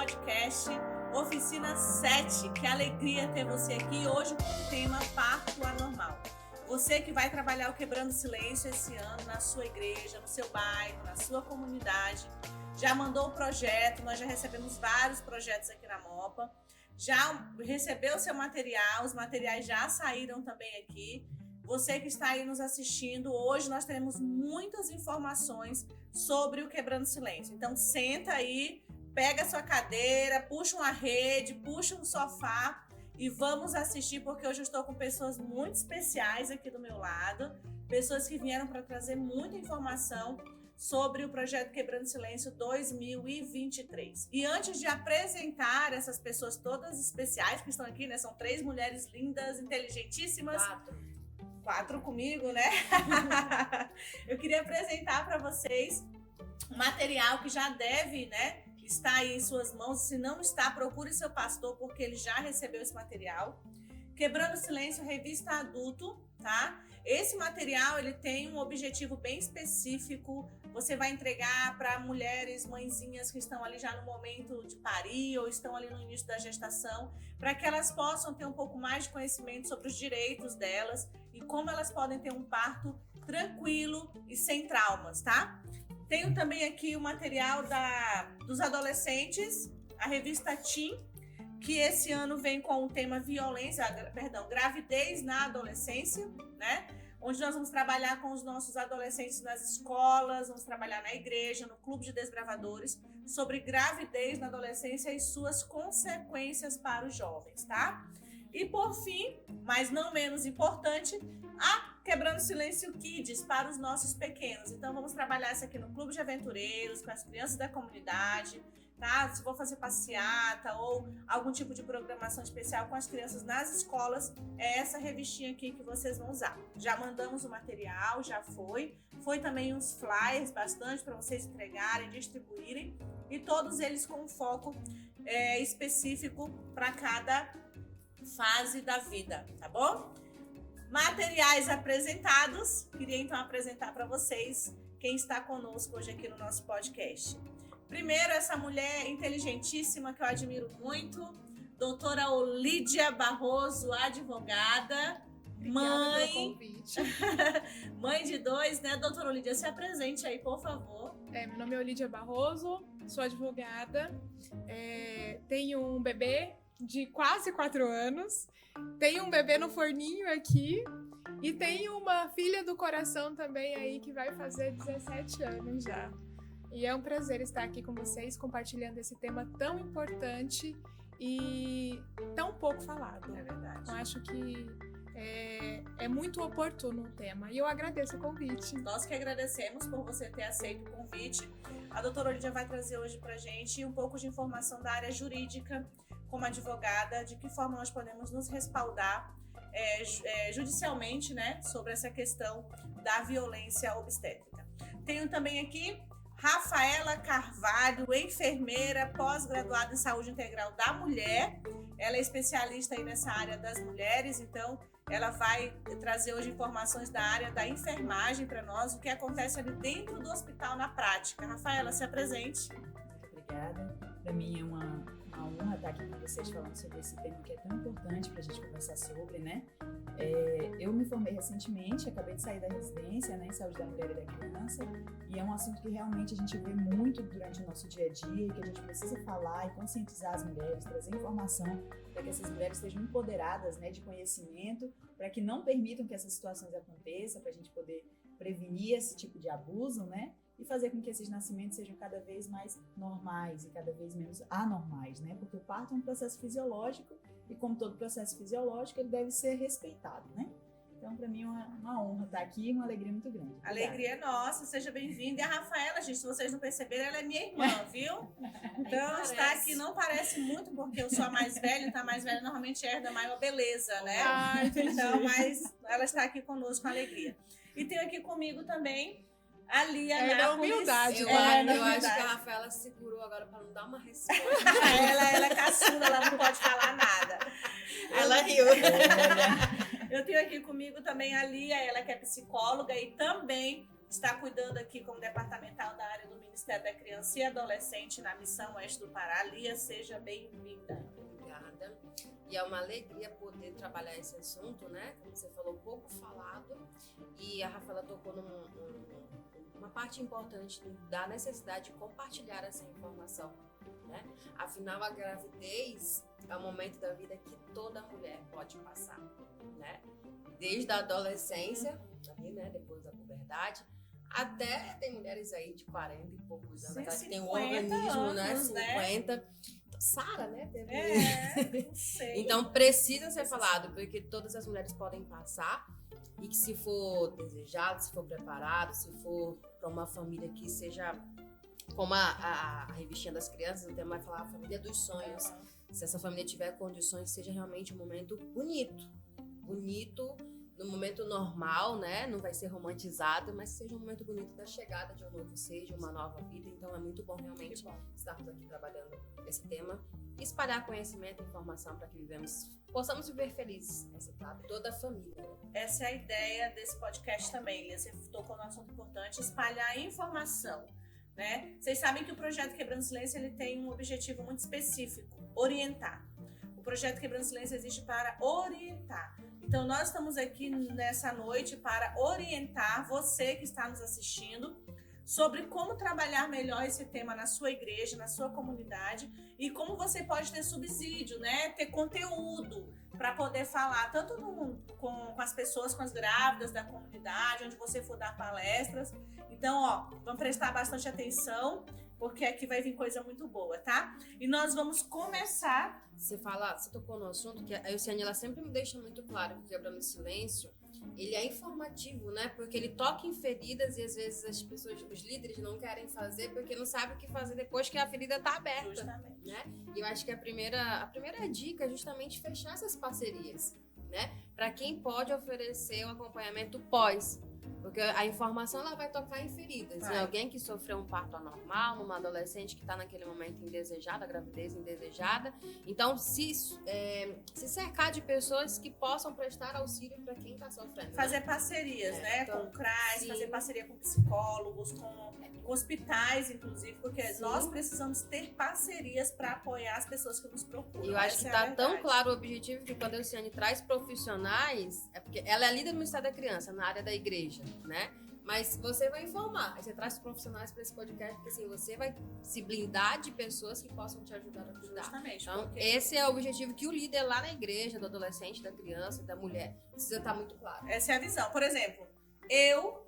podcast Oficina 7. Que alegria ter você aqui hoje com o tema Parto Anormal. Você que vai trabalhar o Quebrando Silêncio esse ano na sua igreja, no seu bairro, na sua comunidade. Já mandou o projeto, nós já recebemos vários projetos aqui na Mopa. Já recebeu o seu material, os materiais já saíram também aqui. Você que está aí nos assistindo, hoje nós teremos muitas informações sobre o Quebrando Silêncio. Então senta aí, pega a sua cadeira, puxa uma rede, puxa um sofá e vamos assistir, porque hoje eu estou com pessoas muito especiais aqui do meu lado, pessoas que vieram para trazer muita informação sobre o projeto Quebrando Silêncio 2023. E antes de apresentar essas pessoas todas especiais que estão aqui, né? São 3 mulheres lindas, inteligentíssimas. 4 comigo, né? Eu queria apresentar para vocês um material que já deve, né, estar aí em suas mãos. Se não está, procure seu pastor, porque ele já recebeu esse material. Quebrando Silêncio, revista adulto, tá? Esse material, ele tem um objetivo bem específico. Você vai entregar para mulheres, mãezinhas que estão ali já no momento de parir ou estão ali no início da gestação, para que elas possam ter um pouco mais de conhecimento sobre os direitos delas e como elas podem ter um parto tranquilo e sem traumas, tá? Tenho também aqui o material dos adolescentes, a revista Teen, que esse ano vem com o tema gravidez na adolescência, né? Onde nós vamos trabalhar com os nossos adolescentes nas escolas, vamos trabalhar na igreja, no Clube de Desbravadores, sobre gravidez na adolescência e suas consequências para os jovens, tá? E por fim, mas não menos importante, a Quebrando Silêncio Kids para os nossos pequenos. Então vamos trabalhar isso aqui no Clube de Aventureiros, com as crianças da comunidade, tá? Se for fazer passeata ou algum tipo de programação especial com as crianças nas escolas, é essa revistinha aqui que vocês vão usar. Já mandamos o material, já foi também uns flyers bastante para vocês entregarem, distribuírem, e todos eles com foco específico para cada fase da vida, tá bom? Materiais apresentados. Queria então apresentar para vocês quem está conosco hoje aqui no nosso podcast. Primeiro, essa mulher inteligentíssima que eu admiro muito, doutora Olídia Barroso, advogada, mãe de 2, né? Doutora Olídia, se apresente aí, por favor. Meu nome é Olídia Barroso, sou advogada, tenho um bebê de quase 4 anos, tenho um bebê no forninho aqui e tenho uma filha do coração também aí que vai fazer 17 anos já. E é um prazer estar aqui com vocês, compartilhando esse tema tão importante e tão pouco falado. É verdade. Eu acho que é muito oportuno o tema e eu agradeço o convite. Nós que agradecemos por você ter aceito o convite. A doutora Olídia vai trazer hoje pra gente um pouco de informação da área jurídica, como advogada, de que forma nós podemos nos respaldar judicialmente, né, sobre essa questão da violência obstétrica. Tenho também aqui Rafaela Carvalho, enfermeira, pós-graduada em saúde integral da mulher. Ela é especialista aí nessa área das mulheres, então ela vai trazer hoje informações da área da enfermagem para nós, o que acontece ali dentro do hospital na prática. Rafaela, se apresente. Muito obrigada. Para mim é uma honra estar aqui com vocês falando sobre esse tema que é tão importante para a gente conversar sobre, né? Eu me formei recentemente, acabei de sair da residência, né, em saúde da mulher e da criança, e é um assunto que realmente a gente vê muito durante o nosso dia a dia, que a gente precisa falar e conscientizar as mulheres, trazer informação para que essas mulheres estejam empoderadas, né, de conhecimento, para que não permitam que essas situações aconteçam, para a gente poder prevenir esse tipo de abuso, né? E fazer com que esses nascimentos sejam cada vez mais normais e cada vez menos anormais, né? Porque o parto é um processo fisiológico e, como todo processo fisiológico, ele deve ser respeitado, né? Então, para mim é uma honra estar aqui e uma alegria muito grande. A alegria é nossa, seja bem-vinda. E a Rafaela, gente, se vocês não perceberam, ela é minha irmã, viu? Então, está aqui, não parece muito, porque eu sou a mais velha, então a mais velha normalmente herda maior beleza, né? Então, mas ela está aqui conosco com alegria. E tenho aqui comigo também a Lia Nápoles. É humildade. Eu acho que a Rafaela segurou agora para não dar uma resposta. ela é caçula, ela não pode falar nada. Ela riu. Eu tenho aqui comigo também a Lia, ela que é psicóloga e também está cuidando aqui como departamental da área do Ministério da Criança e Adolescente na Missão Oeste do Pará. Lia, seja bem-vinda. Obrigada. E é uma alegria poder trabalhar esse assunto, né? Como você falou, pouco falado. E a Rafaela tocou numa parte importante da necessidade de compartilhar essa informação, né? Afinal, a gravidez é um momento da vida que toda mulher pode passar, né? Desde a adolescência, ali, né? Depois da puberdade, até tem mulheres aí de 40 e poucos anos, que tem um organismo, né? 50. Sara, né? Não sei. Então precisa ser falado, porque todas as mulheres podem passar e que se for desejado, se for preparado, se for para uma família que seja como a revistinha das crianças, o tema vai falar a família dos sonhos. Se essa família tiver condições, seja realmente um momento bonito, no momento normal, né? Não vai ser romantizado, mas seja um momento bonito da chegada de um novo ser, de uma nova vida. Então é muito bom realmente estarmos aqui trabalhando esse tema e espalhar conhecimento e informação para que possamos viver felizes nessa etapa, toda a família. Né? Essa é a ideia desse podcast também, Lia. Você tocou num assunto importante, espalhar informação, né? Vocês sabem que o projeto Quebrando Silêncio ele tem um objetivo muito específico, orientar. O projeto Quebrando Silêncio existe para orientar. Então, nós estamos aqui nessa noite para orientar você que está nos assistindo sobre como trabalhar melhor esse tema na sua igreja, na sua comunidade e como você pode ter subsídio, né? Ter conteúdo para poder falar tanto com as pessoas, com as grávidas da comunidade, onde você for dar palestras. Então, vamos prestar bastante atenção, porque aqui vai vir coisa muito boa, tá? E nós vamos começar. Você tocou no assunto que a Euciane, ela sempre me deixa muito claro que o Quebrando Silêncio, ele é informativo, né? Porque ele toca em feridas e às vezes as pessoas, os líderes não querem fazer porque não sabem o que fazer depois que a ferida tá aberta. Justamente. Né? E eu acho que a primeira dica é justamente fechar essas parcerias, né? Para quem pode oferecer um acompanhamento pós. Porque a informação ela vai tocar em feridas. Em alguém que sofreu um parto anormal, numa adolescente que está naquele momento indesejada, a gravidez indesejada. Então, se cercar de pessoas que possam prestar auxílio para quem está sofrendo. Fazer parcerias, né? Então, com o CRAS, sim. Fazer parceria com psicólogos, com hospitais, inclusive, porque Sim. nós precisamos ter parcerias para apoiar as pessoas que nos procuram. E eu acho que está tão claro o objetivo que quando a Luciane traz profissionais, é porque ela é líder do Ministério da Criança, na área da igreja, né? Mas você vai informar, aí você traz profissionais para esse podcast, porque assim, você vai se blindar de pessoas que possam te ajudar a cuidar. Justamente. Então, porque esse é o objetivo que o líder lá na igreja, do adolescente, da criança, da mulher, precisa estar muito claro. essa é a visão. Por exemplo, eu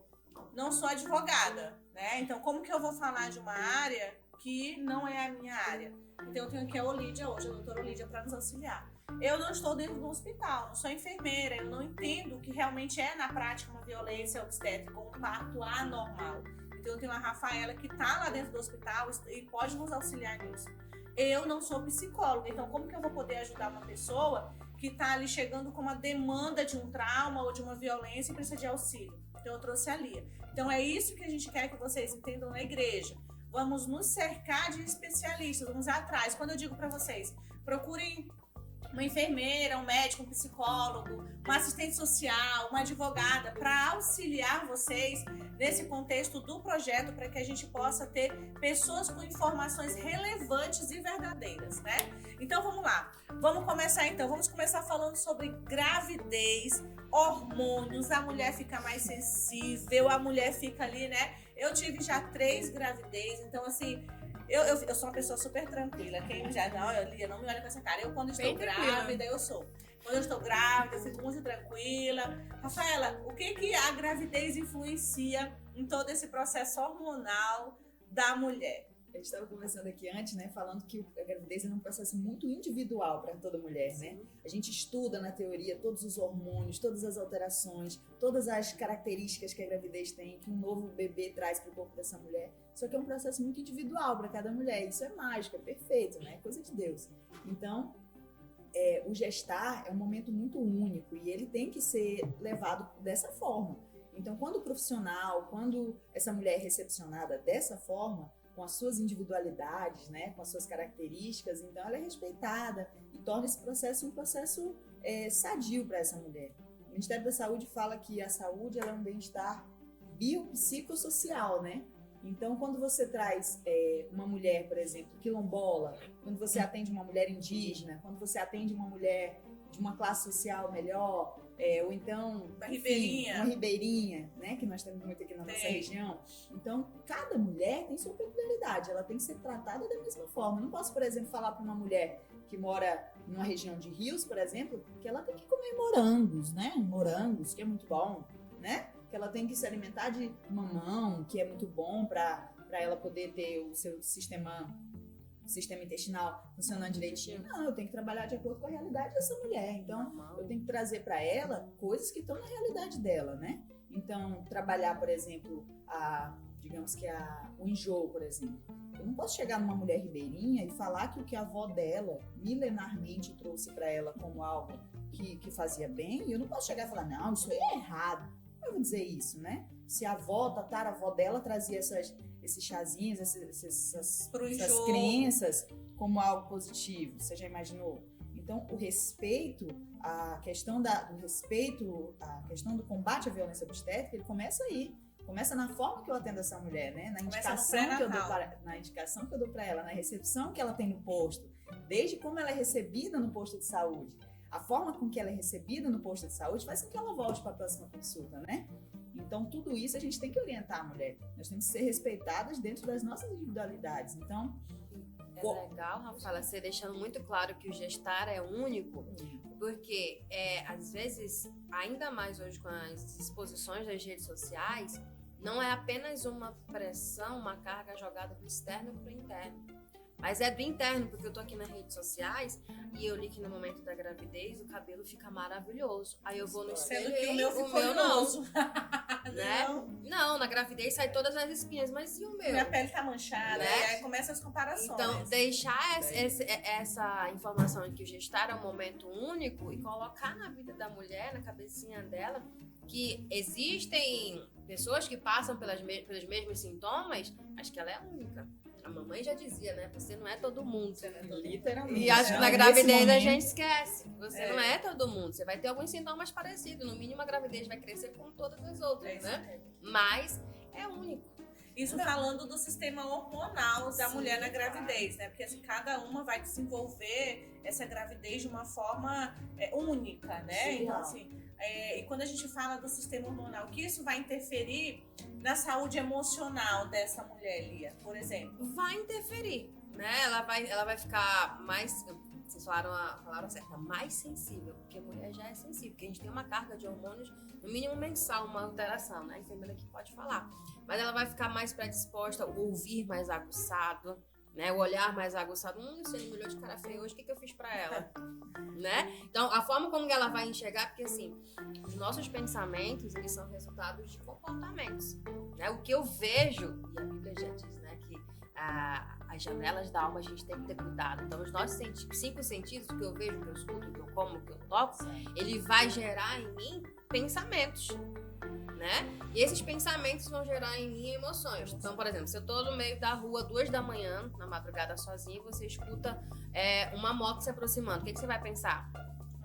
não sou advogada, né? Então, como que eu vou falar de uma área que não é a minha área? Então, eu tenho aqui a Olídia hoje, a doutora Olídia, para nos auxiliar. Eu não estou dentro do hospital, não sou enfermeira, eu não entendo o que realmente é na prática uma violência obstétrica ou um parto anormal. Então, eu tenho a Rafaela que está lá dentro do hospital e pode nos auxiliar nisso. Eu não sou psicóloga, então como que eu vou poder ajudar uma pessoa que está ali chegando com uma demanda de um trauma ou de uma violência e precisa de auxílio? Então, eu trouxe a Lia. Então, é isso que a gente quer que vocês entendam na igreja. Vamos nos cercar de especialistas, vamos atrás. Quando eu digo para vocês, procurem uma enfermeira, um médico, um psicólogo, uma assistente social, uma advogada, para auxiliar vocês nesse contexto do projeto, para que a gente possa ter pessoas com informações relevantes e verdadeiras, né? Então vamos lá, vamos começar falando sobre gravidez, hormônios, a mulher fica mais sensível, a mulher fica ali, né? Eu tive já 3 gravidez, então assim, eu sou uma pessoa super tranquila. Quem já Lia, não me olha com essa cara. Eu, quando estou grávida, eu sou. Quando eu estou grávida, eu fico muito tranquila. Rafaela, o que a gravidez influencia em todo esse processo hormonal da mulher? A gente estava conversando aqui antes, né, falando que a gravidez é um processo muito individual para toda mulher, né? A gente estuda na teoria todos os hormônios, todas as alterações, todas as características que a gravidez tem, que um novo bebê traz para o corpo dessa mulher. Só que é um processo muito individual para cada mulher. Isso é mágico, é perfeito, né? É coisa de Deus. Então, o gestar é um momento muito único e ele tem que ser levado dessa forma. Então, quando o profissional, quando essa mulher é recepcionada dessa forma, com as suas individualidades, né, com as suas características, então ela é respeitada e torna esse processo um processo sadio para essa mulher. O Ministério da Saúde fala que a saúde ela é um bem-estar biopsicossocial, né? Então, quando você traz uma mulher, por exemplo, quilombola, quando você atende uma mulher indígena, quando você atende uma mulher de uma classe social melhor, ou então uma ribeirinha, né, que nós temos muito aqui na nossa região. Então, cada mulher tem sua peculiaridade, ela tem que ser tratada da mesma forma. Eu não posso, por exemplo, falar para uma mulher que mora numa região de rios, por exemplo, que ela tem que comer morangos, né? Morangos, que é muito bom, né? Que ela tem que se alimentar de mamão, que é muito bom para ela poder ter o seu sistema intestinal funcionando direitinho. Não, eu tenho que trabalhar de acordo com a realidade dessa mulher. Então, eu tenho que trazer para ela coisas que estão na realidade dela, né? Então, trabalhar, por exemplo, o enjoo, por exemplo. Eu não posso chegar numa mulher ribeirinha e falar que o que a avó dela milenarmente trouxe para ela como algo que fazia bem, e eu não posso chegar e falar, não, isso aí é errado. Eu vou dizer isso, né? Se a tataravó dela trazia esses chazinhos, essas crenças como algo positivo, você já imaginou? Então, o respeito, a questão do combate à violência obstétrica, ele começa aí. Começa na forma que eu atendo essa mulher, né? Na indicação que eu dou para ela, na recepção que ela tem no posto, desde como ela é recebida no posto de saúde. A forma com que ela é recebida no posto de saúde faz com que ela volte para a próxima consulta, né? Então, tudo isso a gente tem que orientar a mulher. Nós temos que ser respeitadas dentro das nossas individualidades. Então, legal, Rafaela, você deixando muito claro que o gestar é único, porque às vezes, ainda mais hoje com as exposições das redes sociais, não é apenas uma pressão, uma carga jogada do externo para o interno. Mas é do interno, porque eu tô aqui nas redes sociais e eu li que no momento da gravidez o cabelo fica maravilhoso. Aí eu vou no espelho e o meu não. Né? Não, na gravidez sai todas as espinhas, mas e o meu? Minha pele tá manchada, né? E aí começam as comparações. Então, deixar essa informação de que o gestar é um momento único e colocar na vida da mulher, na cabecinha dela, que existem pessoas que passam pelos mesmos sintomas, mas que ela é única. A mamãe já dizia, né? Você não é todo mundo. Literalmente. E acho que na gravidez a gente esquece. Você não é todo mundo. Você vai ter alguns sintomas parecidos. No mínimo, a gravidez vai crescer com todas as outras, né? Mas é único. Isso falando do sistema hormonal da mulher na gravidez, né? Porque assim, cada uma vai desenvolver essa gravidez de uma forma única, né? Sim, então, assim, e quando a gente fala do sistema hormonal, que isso vai interferir na saúde emocional dessa mulher, Lia, por exemplo? Vai interferir, né? Ela vai ficar mais, vocês falaram a palavra certa, mais sensível, porque a mulher já é sensível, porque a gente tem uma carga de hormônios, no mínimo mensal, uma alteração, né? A enfermeira aqui pode falar. Mas ela vai ficar mais predisposta, o ouvir mais aguçado, né? O olhar mais aguçado. Você me olhou de cara feia hoje, o que eu fiz pra ela? Né? Então, a forma como ela vai enxergar, porque assim, os nossos pensamentos, eles são resultados de comportamentos, né? O que eu vejo, e a Bíblia já diz, né, que as janelas da alma a gente tem que ter cuidado. Então, os nossos 5 sentidos, o que eu vejo, o que eu escuto, o que eu como, o que eu toco, ele vai gerar em mim pensamentos, né? E esses pensamentos vão gerar em mim emoções. Então, por exemplo, se eu tô no meio da rua 2 da manhã, na madrugada sozinha, você escuta uma moto se aproximando, o que você vai pensar?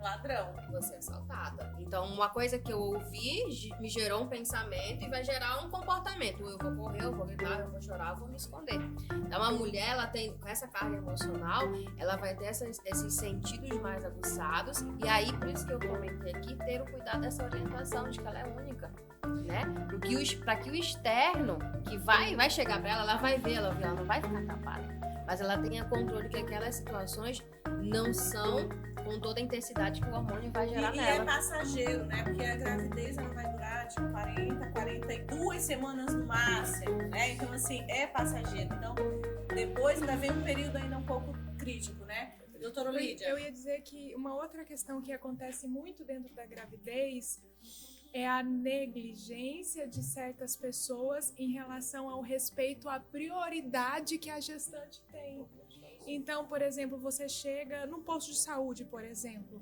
Ladrão. Você é assaltada. Então, uma coisa que eu ouvi me gerou um pensamento e vai gerar um comportamento. Eu vou correr, eu vou gritar, eu vou chorar, eu vou me esconder. Então, a mulher, ela tem, com essa carga emocional, ela vai ter esses sentidos mais aguçados. E aí, por isso que eu comentei aqui, ter o cuidado dessa orientação de que ela é única, né? Para que o externo, que vai chegar para ela vai ver, ela não vai ficar tapada. Mas ela tenha controle que aquelas situações não são com toda a intensidade que o hormônio vai gerar nela. E é passageiro, né? Porque a gravidez ela vai durar tipo 42 semanas no máximo, né? Então, assim, é passageiro. Então, depois ainda vem um período ainda um pouco crítico, né? Doutora Lídia? Eu ia dizer que uma outra questão que acontece muito dentro da gravidez é a negligência de certas pessoas em relação ao respeito à prioridade que a gestante tem. Então, por exemplo, você chega no posto de saúde, por exemplo,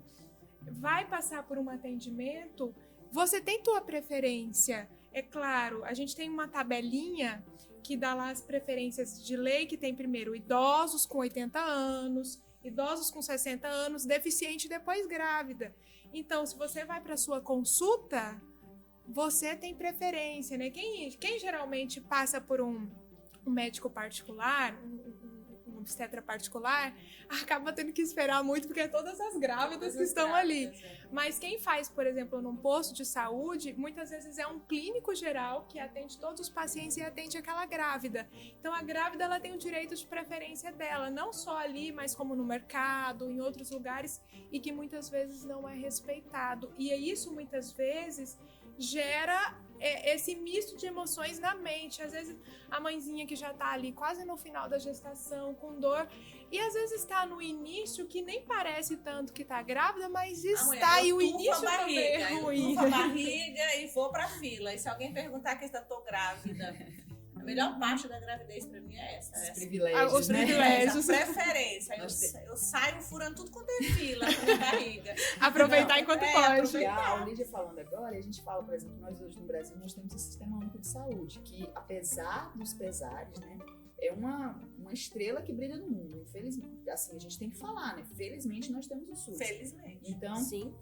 vai passar por um atendimento, você tem tua preferência. É claro, a gente tem uma tabelinha que dá lá as preferências de lei, que tem primeiro idosos com 80 anos, idosos com 60 anos, deficiente e depois grávida. Então, se você vai para sua consulta, você tem preferência, né? Quem geralmente passa por um médico particular, um obstetra particular, acaba tendo que esperar muito, porque é todas as grávidas que estão ali. Mas quem faz, por exemplo, num posto de saúde, muitas vezes é um clínico geral que atende todos os pacientes e atende aquela grávida. Então, a grávida, ela tem o direito de preferência dela, não só ali, mas como no mercado, em outros lugares, e que muitas vezes não é respeitado. E isso, muitas vezes, gera esse misto de emoções na mente. Às vezes a mãezinha que já tá ali quase no final da gestação, com dor, e às vezes está no início que nem parece tanto que tá grávida, mas está, e o início também é ruim. Eu tufo a barriga e vou pra fila. E se alguém perguntar que eu tô grávida, a melhor parte da gravidez pra mim é essa. Os privilégios, os né? privilégios. Essa preferência. Eu saio furando tudo quanto é fila com a barriga. Aproveitar enquanto pode. A Lídia falando agora, a gente fala, por exemplo, nós hoje no Brasil, nós temos o Sistema Único de Saúde, que apesar dos pesares, né, é uma estrela que brilha no mundo. Infelizmente, assim, a gente tem que falar, né? Felizmente nós temos o SUS. Felizmente. Então, Sim.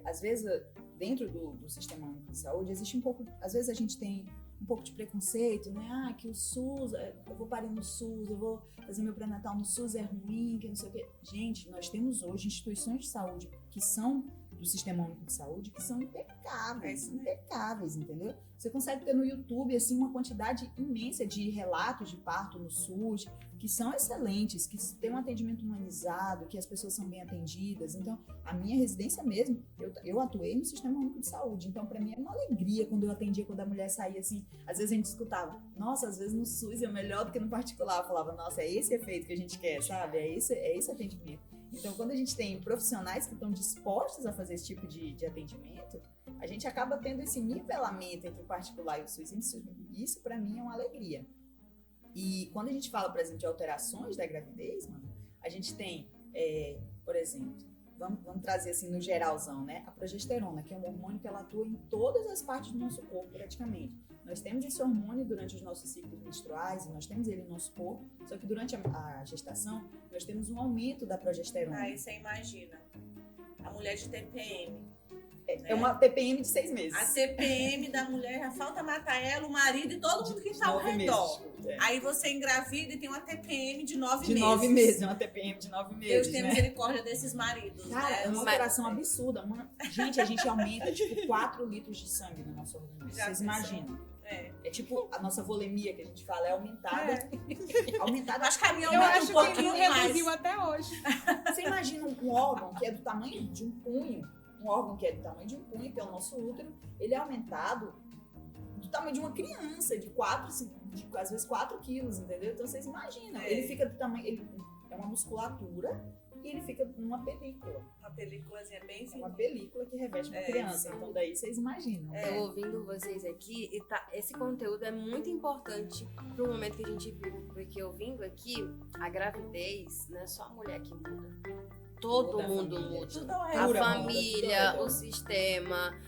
Às vezes, dentro do Sistema Único de Saúde, existe um pouco, às vezes a gente tem um pouco de preconceito, né? Que o SUS, eu vou parir no SUS, eu vou fazer meu pré-natal no SUS, é ruim, que não sei o quê. Gente, nós temos hoje instituições de saúde que são do Sistema Único de Saúde que são impecáveis, entendeu? Você consegue ter no YouTube, assim, uma quantidade imensa de relatos de parto no SUS, que são excelentes, que tem um atendimento humanizado, que as pessoas são bem atendidas. Então, a minha residência mesmo, eu atuei no Sistema Único de Saúde. Então, para mim, era uma alegria quando eu atendia, quando a mulher saía assim. Às vezes a gente escutava, nossa, às vezes no SUS é melhor do que no particular. Eu falava, nossa, é esse efeito que a gente quer, sabe? É esse atendimento. Então, quando a gente tem profissionais que estão dispostos a fazer esse tipo de atendimento, a gente acaba tendo esse nivelamento entre o particular e o SUS. Isso para mim, é uma alegria. E quando a gente fala, por exemplo, de alterações da gravidez, mano, a gente tem, por exemplo, vamos trazer assim no geralzão, né? A progesterona, que é um hormônio que ela atua em todas as partes do nosso corpo, praticamente. Nós temos esse hormônio durante os nossos ciclos menstruais, e nós temos ele no nosso corpo, só que durante a gestação, nós temos um aumento da progesterona. Aí você imagina, a mulher de TPM. É uma TPM de 6 meses. A TPM da mulher, já falta matar ela, o marido e todo mundo que está ao redor. Aí você engravida e tem uma TPM de 9 meses. De 9 meses, uma TPM de 9 meses. Deus tem misericórdia desses maridos. Cara, né? é uma operação absurda. Gente, a gente aumenta tipo 4 litros de sangue no nosso organismo. Vocês imaginam? É tipo a nossa volemia que a gente fala, é aumentada. Aumentada. Acho que a minha Eu aumenta acho um que pouquinho não mais. reduziu até hoje. Você imagina um órgão que é do tamanho de um punho, um órgão que é do tamanho de um punho, que é o nosso útero, ele é aumentado do tamanho de uma criança, de 4, às vezes 4 quilos, entendeu? Então vocês imaginam, ele fica do tamanho, é uma musculatura e ele fica numa película. Uma películazinha bem É fininha. uma película que reveste uma criança, então daí vocês imaginam. Eu ouvindo vocês aqui, e esse conteúdo é muito importante pro momento que a gente vive, porque ouvindo aqui, a gravidez não é só a mulher que muda. Todo Toda a mundo família. muda. Tudo ao A redor. família, o sistema,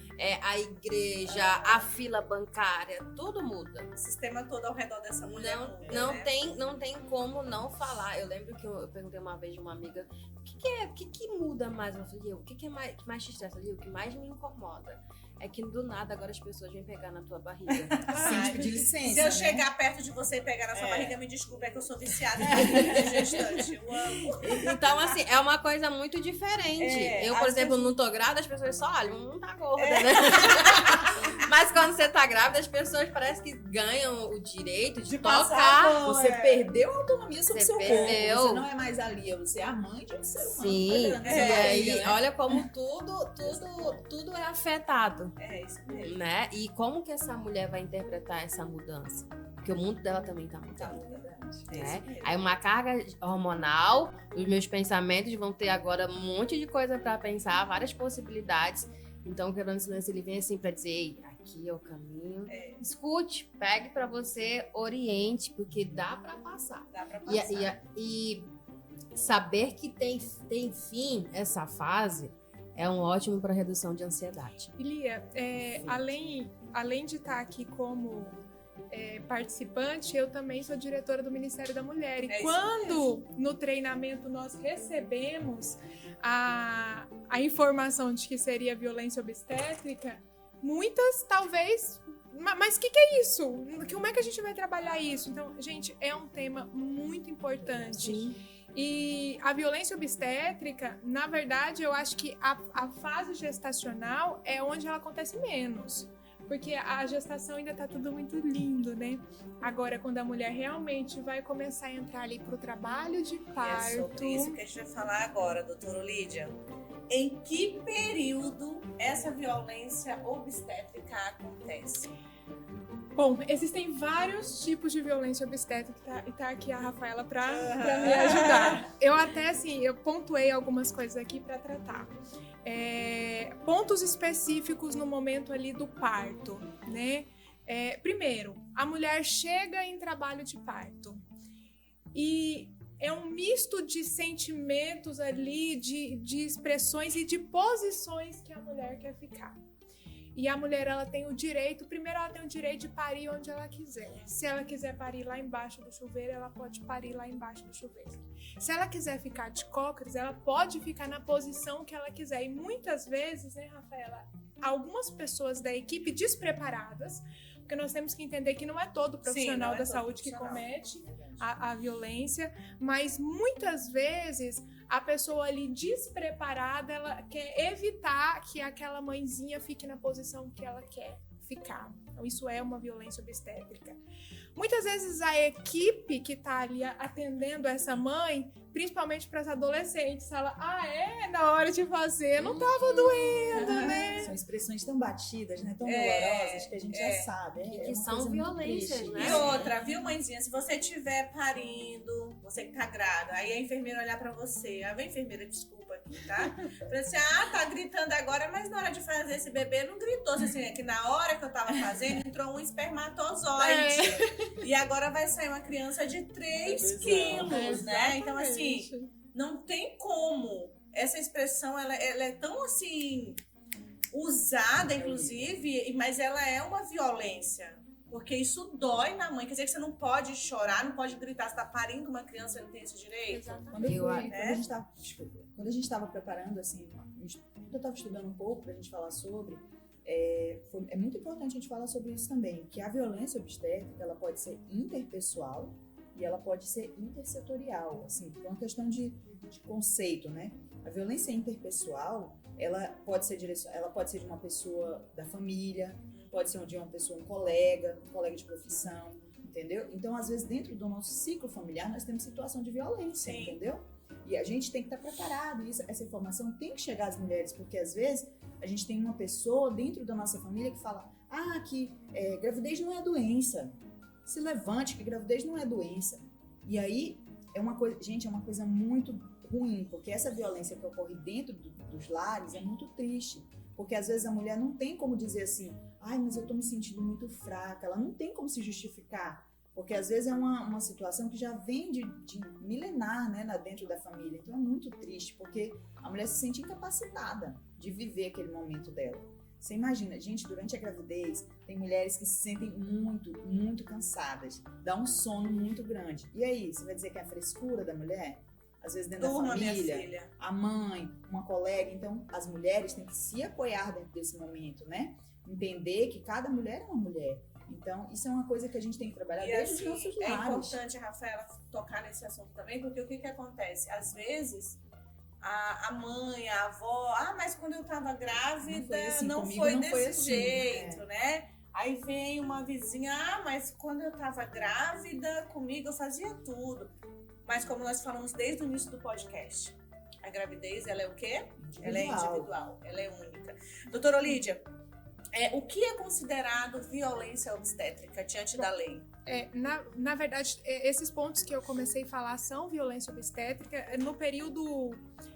a igreja, a fila bancária, tudo muda. O sistema todo ao redor dessa mulher. Não tem como não falar. Eu lembro que eu perguntei uma vez de uma amiga, o que muda mais? Eu falei, o que mais te estressa? O que mais me incomoda é que do nada agora as pessoas vêm pegar na tua barriga. Sem pedir licença, Se eu né? chegar perto de você e pegar na sua barriga, me desculpe, é que eu sou viciada em barriga de gestante. Eu amo. Então, assim, é uma coisa muito diferente. Eu, por às exemplo, vezes- não tô grávida, as pessoas só olham, não tá gorda, né? Mas quando você tá grávida, as pessoas parecem que ganham o direito de passar tocar. a mão, Você perdeu a autonomia sobre o Você seu perdeu. corpo. Você não é mais ali, você é a mãe de um ser humano. Sim, Tá e pegando essa aí, barriga, né? olha como tudo é afetado, É isso mesmo. né? E como que essa mulher vai interpretar essa mudança? Porque o mundo dela também tá Tá, mudando. verdade. É Né? isso mesmo. Aí uma carga hormonal, os meus pensamentos vão ter agora um monte de coisa pra pensar, várias possibilidades. Então o Quebrando Silêncio, ele vem assim pra dizer, ei, aqui é o caminho. Escute, pegue pra você, oriente, porque dá pra passar. Dá pra passar. E saber que tem fim essa fase é um ótimo para redução de ansiedade. Lia, além de estar aqui como participante, eu também sou diretora do Ministério da Mulher. E É isso quando no treinamento nós recebemos a informação de que seria violência obstétrica, Muitas, talvez... Mas o que é isso? Como é que a gente vai trabalhar isso? Então, gente, é um tema muito importante. Sim. E a violência obstétrica, na verdade, eu acho que a fase gestacional é onde ela acontece menos. Porque a gestação ainda tá tudo muito lindo, né? Agora, quando a mulher realmente vai começar a entrar ali pro trabalho de parto... É sobre isso que a gente vai falar agora, doutora Lídia. Em que período essa violência obstétrica acontece? Bom, existem vários tipos de violência obstétrica e tá aqui a Rafaela pra me ajudar. Eu até, assim, eu pontuei algumas coisas aqui pra tratar. Pontos específicos no momento ali do parto, né? Primeiro, a mulher chega em trabalho de parto e é um misto de sentimentos ali, de expressões e de posições que a mulher quer ficar. E a mulher, ela tem o direito de parir onde ela quiser. Se ela quiser parir lá embaixo do chuveiro, ela pode parir lá embaixo do chuveiro. Se ela quiser ficar de cócoras, ela pode ficar na posição que ela quiser. E muitas vezes, né, Rafaela, algumas pessoas da equipe despreparadas, porque nós temos que entender que não é todo profissional da saúde que comete a violência, mas muitas vezes a pessoa ali despreparada, ela quer evitar que aquela mãezinha fique na posição que ela quer ficar. Então, isso é uma violência obstétrica. Muitas vezes a equipe que está ali atendendo essa mãe, principalmente para as adolescentes, fala, na hora de fazer, não estava doendo, né? São expressões tão batidas, né? Tão dolorosas, que a gente já sabe. Que são violências, né? E outra, viu, mãezinha? Se você estiver parindo, você que tá grávida, aí a enfermeira olhar pra você, a enfermeira, desculpa aqui, tá? Fala assim, tá gritando agora, mas na hora de fazer esse bebê não gritou. Assim, é que na hora que eu tava fazendo, entrou um espermatozoide. E agora vai sair uma criança de 3 quilos, né? Então, assim, não tem como. Essa expressão, ela é tão, assim, usada, inclusive, mas ela é uma violência. Porque isso dói na mãe. Quer dizer que você não pode chorar, não pode gritar. Você tá parindo uma criança, você não tem esse direito. Quando a gente estava preparando, assim, eu estava estudando um pouco pra gente falar sobre, é muito importante a gente falar sobre isso também, que a violência obstétrica, ela pode ser interpessoal e ela pode ser intersetorial, assim, é uma questão de conceito, né? A violência interpessoal, ela pode ser de uma pessoa da família, pode ser de uma pessoa, um colega de profissão, entendeu? Então, às vezes, dentro do nosso ciclo familiar, nós temos situação de violência, Sim. entendeu? E a gente tem que estar preparado, e essa informação tem que chegar às mulheres, porque às vezes a gente tem uma pessoa dentro da nossa família que fala, que gravidez não é doença, se levante que gravidez não é doença. E aí, é uma coisa muito ruim, porque essa violência que ocorre dentro dos lares é muito triste, porque às vezes a mulher não tem como dizer assim, mas eu tô me sentindo muito fraca, ela não tem como se justificar, porque às vezes é uma situação que já vem de milenar, né, dentro da família, então é muito triste, porque a mulher se sente incapacitada de viver aquele momento dela. Você imagina, gente, durante a gravidez, tem mulheres que se sentem muito, muito cansadas, dá um sono muito grande. E aí, você vai dizer que é a frescura da mulher? Às vezes dentro da família, a mãe, uma colega. Então, as mulheres têm que se apoiar dentro desse momento, né? Entender que cada mulher é uma mulher. Então, isso é uma coisa que a gente tem que trabalhar desde os nossos lares. É importante, Rafaela, tocar nesse assunto também, porque o que acontece? Às vezes, a mãe, a avó, mas quando eu tava grávida, não foi desse jeito, né? Aí vem uma vizinha, mas quando eu tava grávida, comigo eu fazia tudo. Mas como nós falamos desde o início do podcast, a gravidez, ela é o quê? Ela é individual, ela é única. Doutora Olídia, o que é considerado violência obstétrica diante da lei? Na verdade, esses pontos que eu comecei a falar são violência obstétrica no período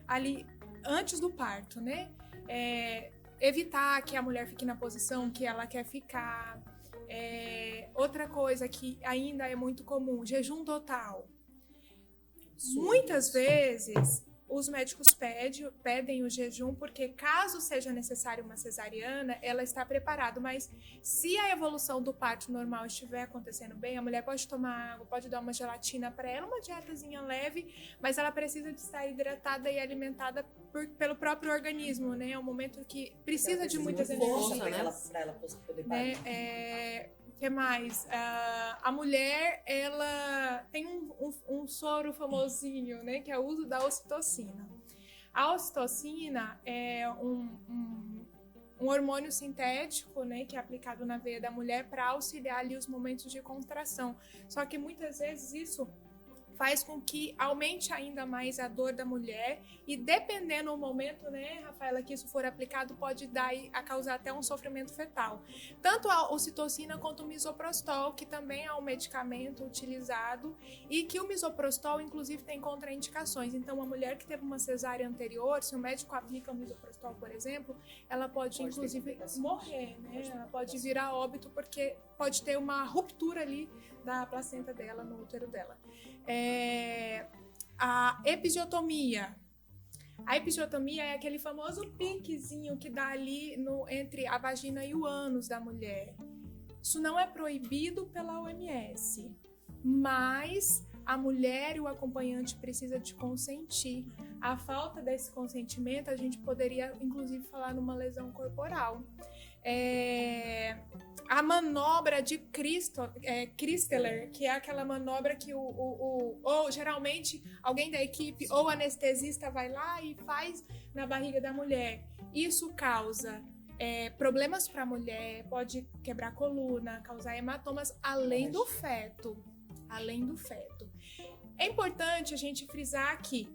ali antes do parto, né? Evitar que a mulher fique na posição que ela quer ficar. Outra coisa que ainda é muito comum, jejum total. Muitas vezes os médicos pedem o jejum, porque caso seja necessário uma cesariana, ela está preparada. Mas se a evolução do parto normal estiver acontecendo bem, a mulher pode tomar água, pode dar uma gelatina para ela, uma dietazinha leve, mas ela precisa de estar hidratada e alimentada pelo próprio organismo, né? É um momento que precisa de muitas força, energias. para ela poder parir. Que mais? A mulher, ela tem um soro famosinho, né? Que é o uso da ocitocina. A ocitocina é um hormônio sintético, né? Que é aplicado na veia da mulher para auxiliar ali os momentos de contração. Só que muitas vezes isso faz com que aumente ainda mais a dor da mulher e dependendo do momento, né, Rafaela, que isso for aplicado, pode a causar até um sofrimento fetal. Tanto a ocitocina quanto o misoprostol, que também é um medicamento utilizado e que o misoprostol, inclusive, tem contraindicações. Então, uma mulher que teve uma cesárea anterior, se o médico aplica o misoprostol, por exemplo, ela pode inclusive, morrer, né? Ela pode vir a óbito porque pode ter uma ruptura ali da placenta dela, no útero dela. A episiotomia. A episiotomia é aquele famoso piquezinho que dá ali entre a vagina e o ânus da mulher. Isso não é proibido pela OMS, mas a mulher e o acompanhante precisa de consentir. A falta desse consentimento, a gente poderia, inclusive, falar numa lesão corporal. A manobra de Christeler, que é aquela manobra que ou geralmente alguém da equipe ou anestesista vai lá e faz na barriga da mulher. Isso causa problemas para a mulher, pode quebrar a coluna, causar hematomas além do feto. É importante a gente frisar que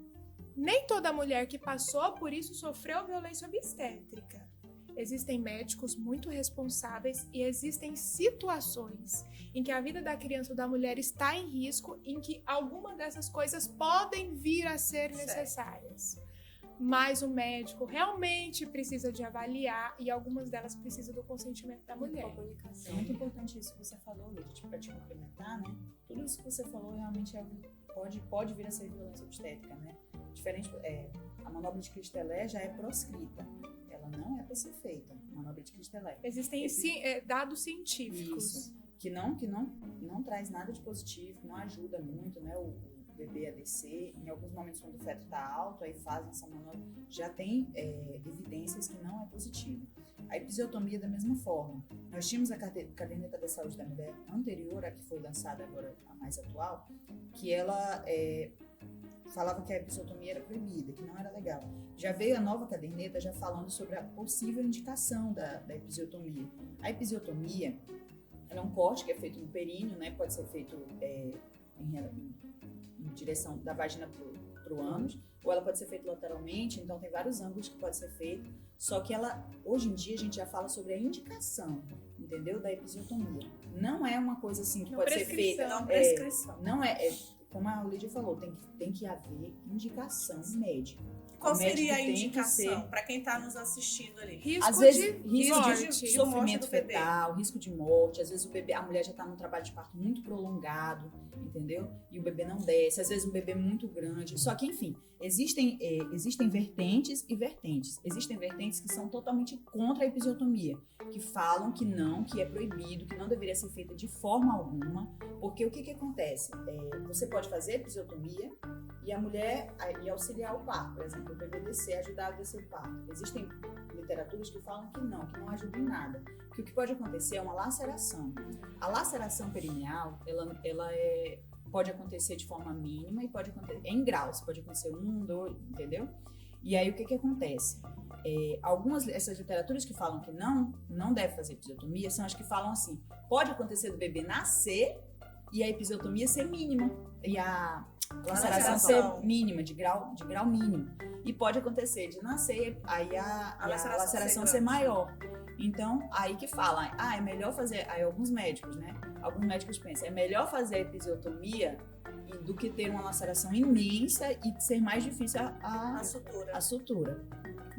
nem toda mulher que passou por isso sofreu violência obstétrica. Existem médicos muito responsáveis e existem situações em que a vida da criança ou da mulher está em risco, em que alguma dessas coisas podem vir a ser necessárias. Mas o médico realmente precisa de avaliar e algumas delas precisam do consentimento da mulher. É muito importante isso que você falou, Lídia, para te complementar, né? Tudo isso que você falou realmente pode vir a ser violência obstétrica, né? Diferente, a manobra de Christeler já é proscrita. Ela não é para ser feita, manobra de Christeler. Existem dados científicos. Isso, que não traz nada de positivo, não ajuda muito, né, o bebê a descer. Em alguns momentos, quando o feto está alto, aí fazem essa manobra, já tem evidências que não é positivo. A episiotomia, da mesma forma. Nós tínhamos a caderneta da saúde da mulher anterior, a que foi lançada agora, a mais atual, que ela falava que a episiotomia era proibida, que não era legal. Já veio a nova caderneta já falando sobre a possível indicação da episiotomia. A episiotomia ela é um corte que é feito no períneo, né? Pode ser feito em direção da vagina para o ânus, ou ela pode ser feita lateralmente, então tem vários ângulos que pode ser feito. Só que hoje em dia a gente já fala sobre a indicação, entendeu? Da episiotomia. Não é uma coisa assim que pode ser feita. Não, prescrição. Não é, como a Lídia falou, tem que haver indicação médica. Qual seria a indicação para quem está nos assistindo ali? Risco de sofrimento fetal, risco de morte. Às vezes a mulher já está num trabalho de parto muito prolongado, entendeu? E o bebê não desce. Às vezes um bebê muito grande. Só que, enfim, existem vertentes e vertentes. Existem vertentes que são totalmente contra a episiotomia, que falam que não, que é proibido, que não deveria ser feita de forma alguma. Porque o que acontece? Você pode fazer episiotomia e a mulher e auxiliar o parto, por exemplo, o bebê descer, ajudar a descer o parto. Existem literaturas que falam que não ajuda em nada. Que o que pode acontecer é uma laceração. A laceração perineal, ela pode acontecer de forma mínima e pode acontecer em graus. Pode acontecer 1, 2, entendeu? E aí o que acontece? Essas literaturas que falam que não deve fazer episiotomia são as que falam assim, pode acontecer do bebê nascer e a episiotomia ser mínima. E a laceração ser mínima, de grau mínimo. E pode acontecer de nascer, aí a laceração ser maior. Então, aí que fala, é melhor fazer, aí alguns médicos pensam, é melhor fazer a episiotomia do que ter uma laceração imensa e ser mais difícil a sutura.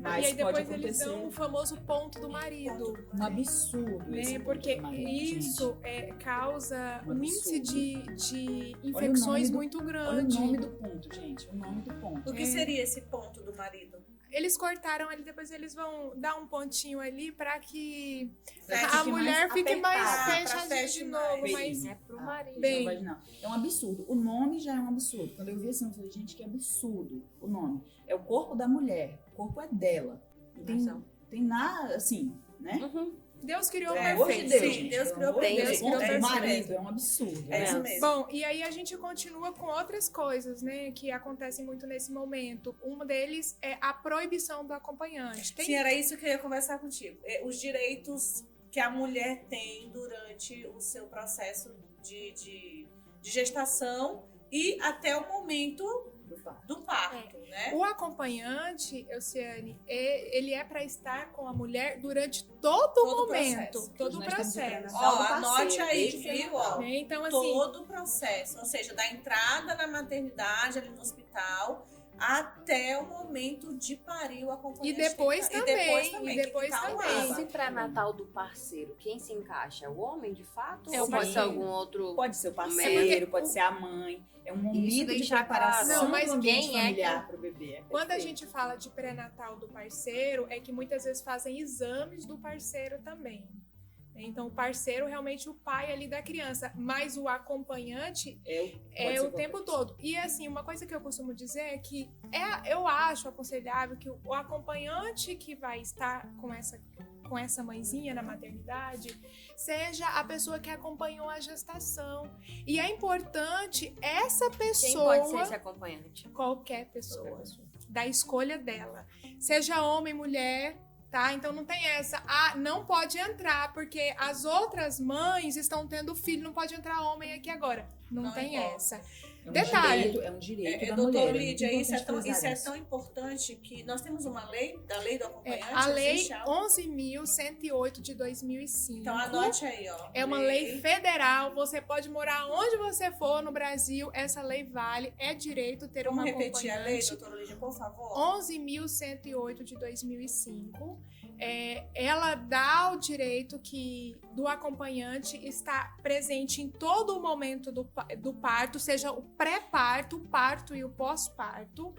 Mas e aí pode depois eles acontecer dão o famoso ponto do marido. um absurdo. Né? esse Porque ponto do marido, isso causa Um um índice absurdo. de o infecções nome do- muito Olha o grande. nome do ponto, gente. O nome do ponto. O que seria esse ponto do marido? Eles cortaram ali, depois eles vão dar um pontinho ali pra que Pra a fique mulher mais fique mais apertada, fechadinha feche de mais. novo, mas É pro marido. Bem. Vaginal. É um absurdo. O nome já é um absurdo. Quando eu vi assim, eu falei, gente, que absurdo o nome. É o corpo da mulher. O corpo é dela. Não tem nada, assim, né? Uhum. Deus criou É, Pelo amor de perfeito. Deus, sim, gente. Deus Pelo criou amor de perfeito. Deus. Deus criou O perfeito. marido é um absurdo. É isso né? mesmo. Bom, e aí a gente continua com outras coisas, né, que acontecem muito nesse momento. Um deles é a proibição do acompanhante. Sim, era isso que eu ia conversar contigo. Os direitos que a mulher tem durante o seu processo de gestação e até o momento do parto, né? O acompanhante, Euciane, ele é para estar com a mulher durante todo o Todo o momento, processo. todo o Nós estamos processo. Ó, Ó, anote aí, desde viu? pré-natal. Ó, Né? Então, assim, todo o processo, ou seja, da entrada na maternidade, ali no hospital, até o momento de parir o acompanhante. E depois tem que- também, tem e que depois ficar também. lá. Esse pré-natal do parceiro, quem se encaixa? O homem, de fato? É o Ou pode ser parceiro. algum outro? Pode ser o É parceiro, porque pode ser a mãe. É um Isso momento de deixa preparação claro. Não, mas do ambiente quem é familiar para o bebê. É quando a perfeito. gente fala de pré-natal do parceiro, é que muitas vezes fazem exames do parceiro também. Então, o parceiro realmente o pai ali da criança, mas o acompanhante é o tempo todo. E assim, uma coisa que eu costumo dizer é que eu acho aconselhável que o acompanhante que vai estar com essa mãezinha na maternidade seja a pessoa que acompanhou a gestação. E é importante essa Quem pessoa, pode ser esse acompanhante? qualquer pessoa, da escolha dela, seja homem, mulher. Tá? Então não tem essa, não pode entrar, porque as outras mães estão tendo filho, não pode entrar homem aqui agora. Não tem importa. essa. É um Detalhe. direito, é um direito da Doutor mulher. Lídia, muito isso é importante frisar tão importante que nós temos uma lei, da lei do acompanhante. A lei existe algo? 11.108 de 2005. Então anote aí, ó. É uma lei federal, você pode morar onde você for no Brasil, essa lei vale, é direito ter Vamos uma repetir a lei, acompanhante. doutora Lídia, por favor? 11.108 de 2005. Ela dá o direito do acompanhante estar presente em todo o momento do parto, seja o pré-parto, o parto e o pós-parto.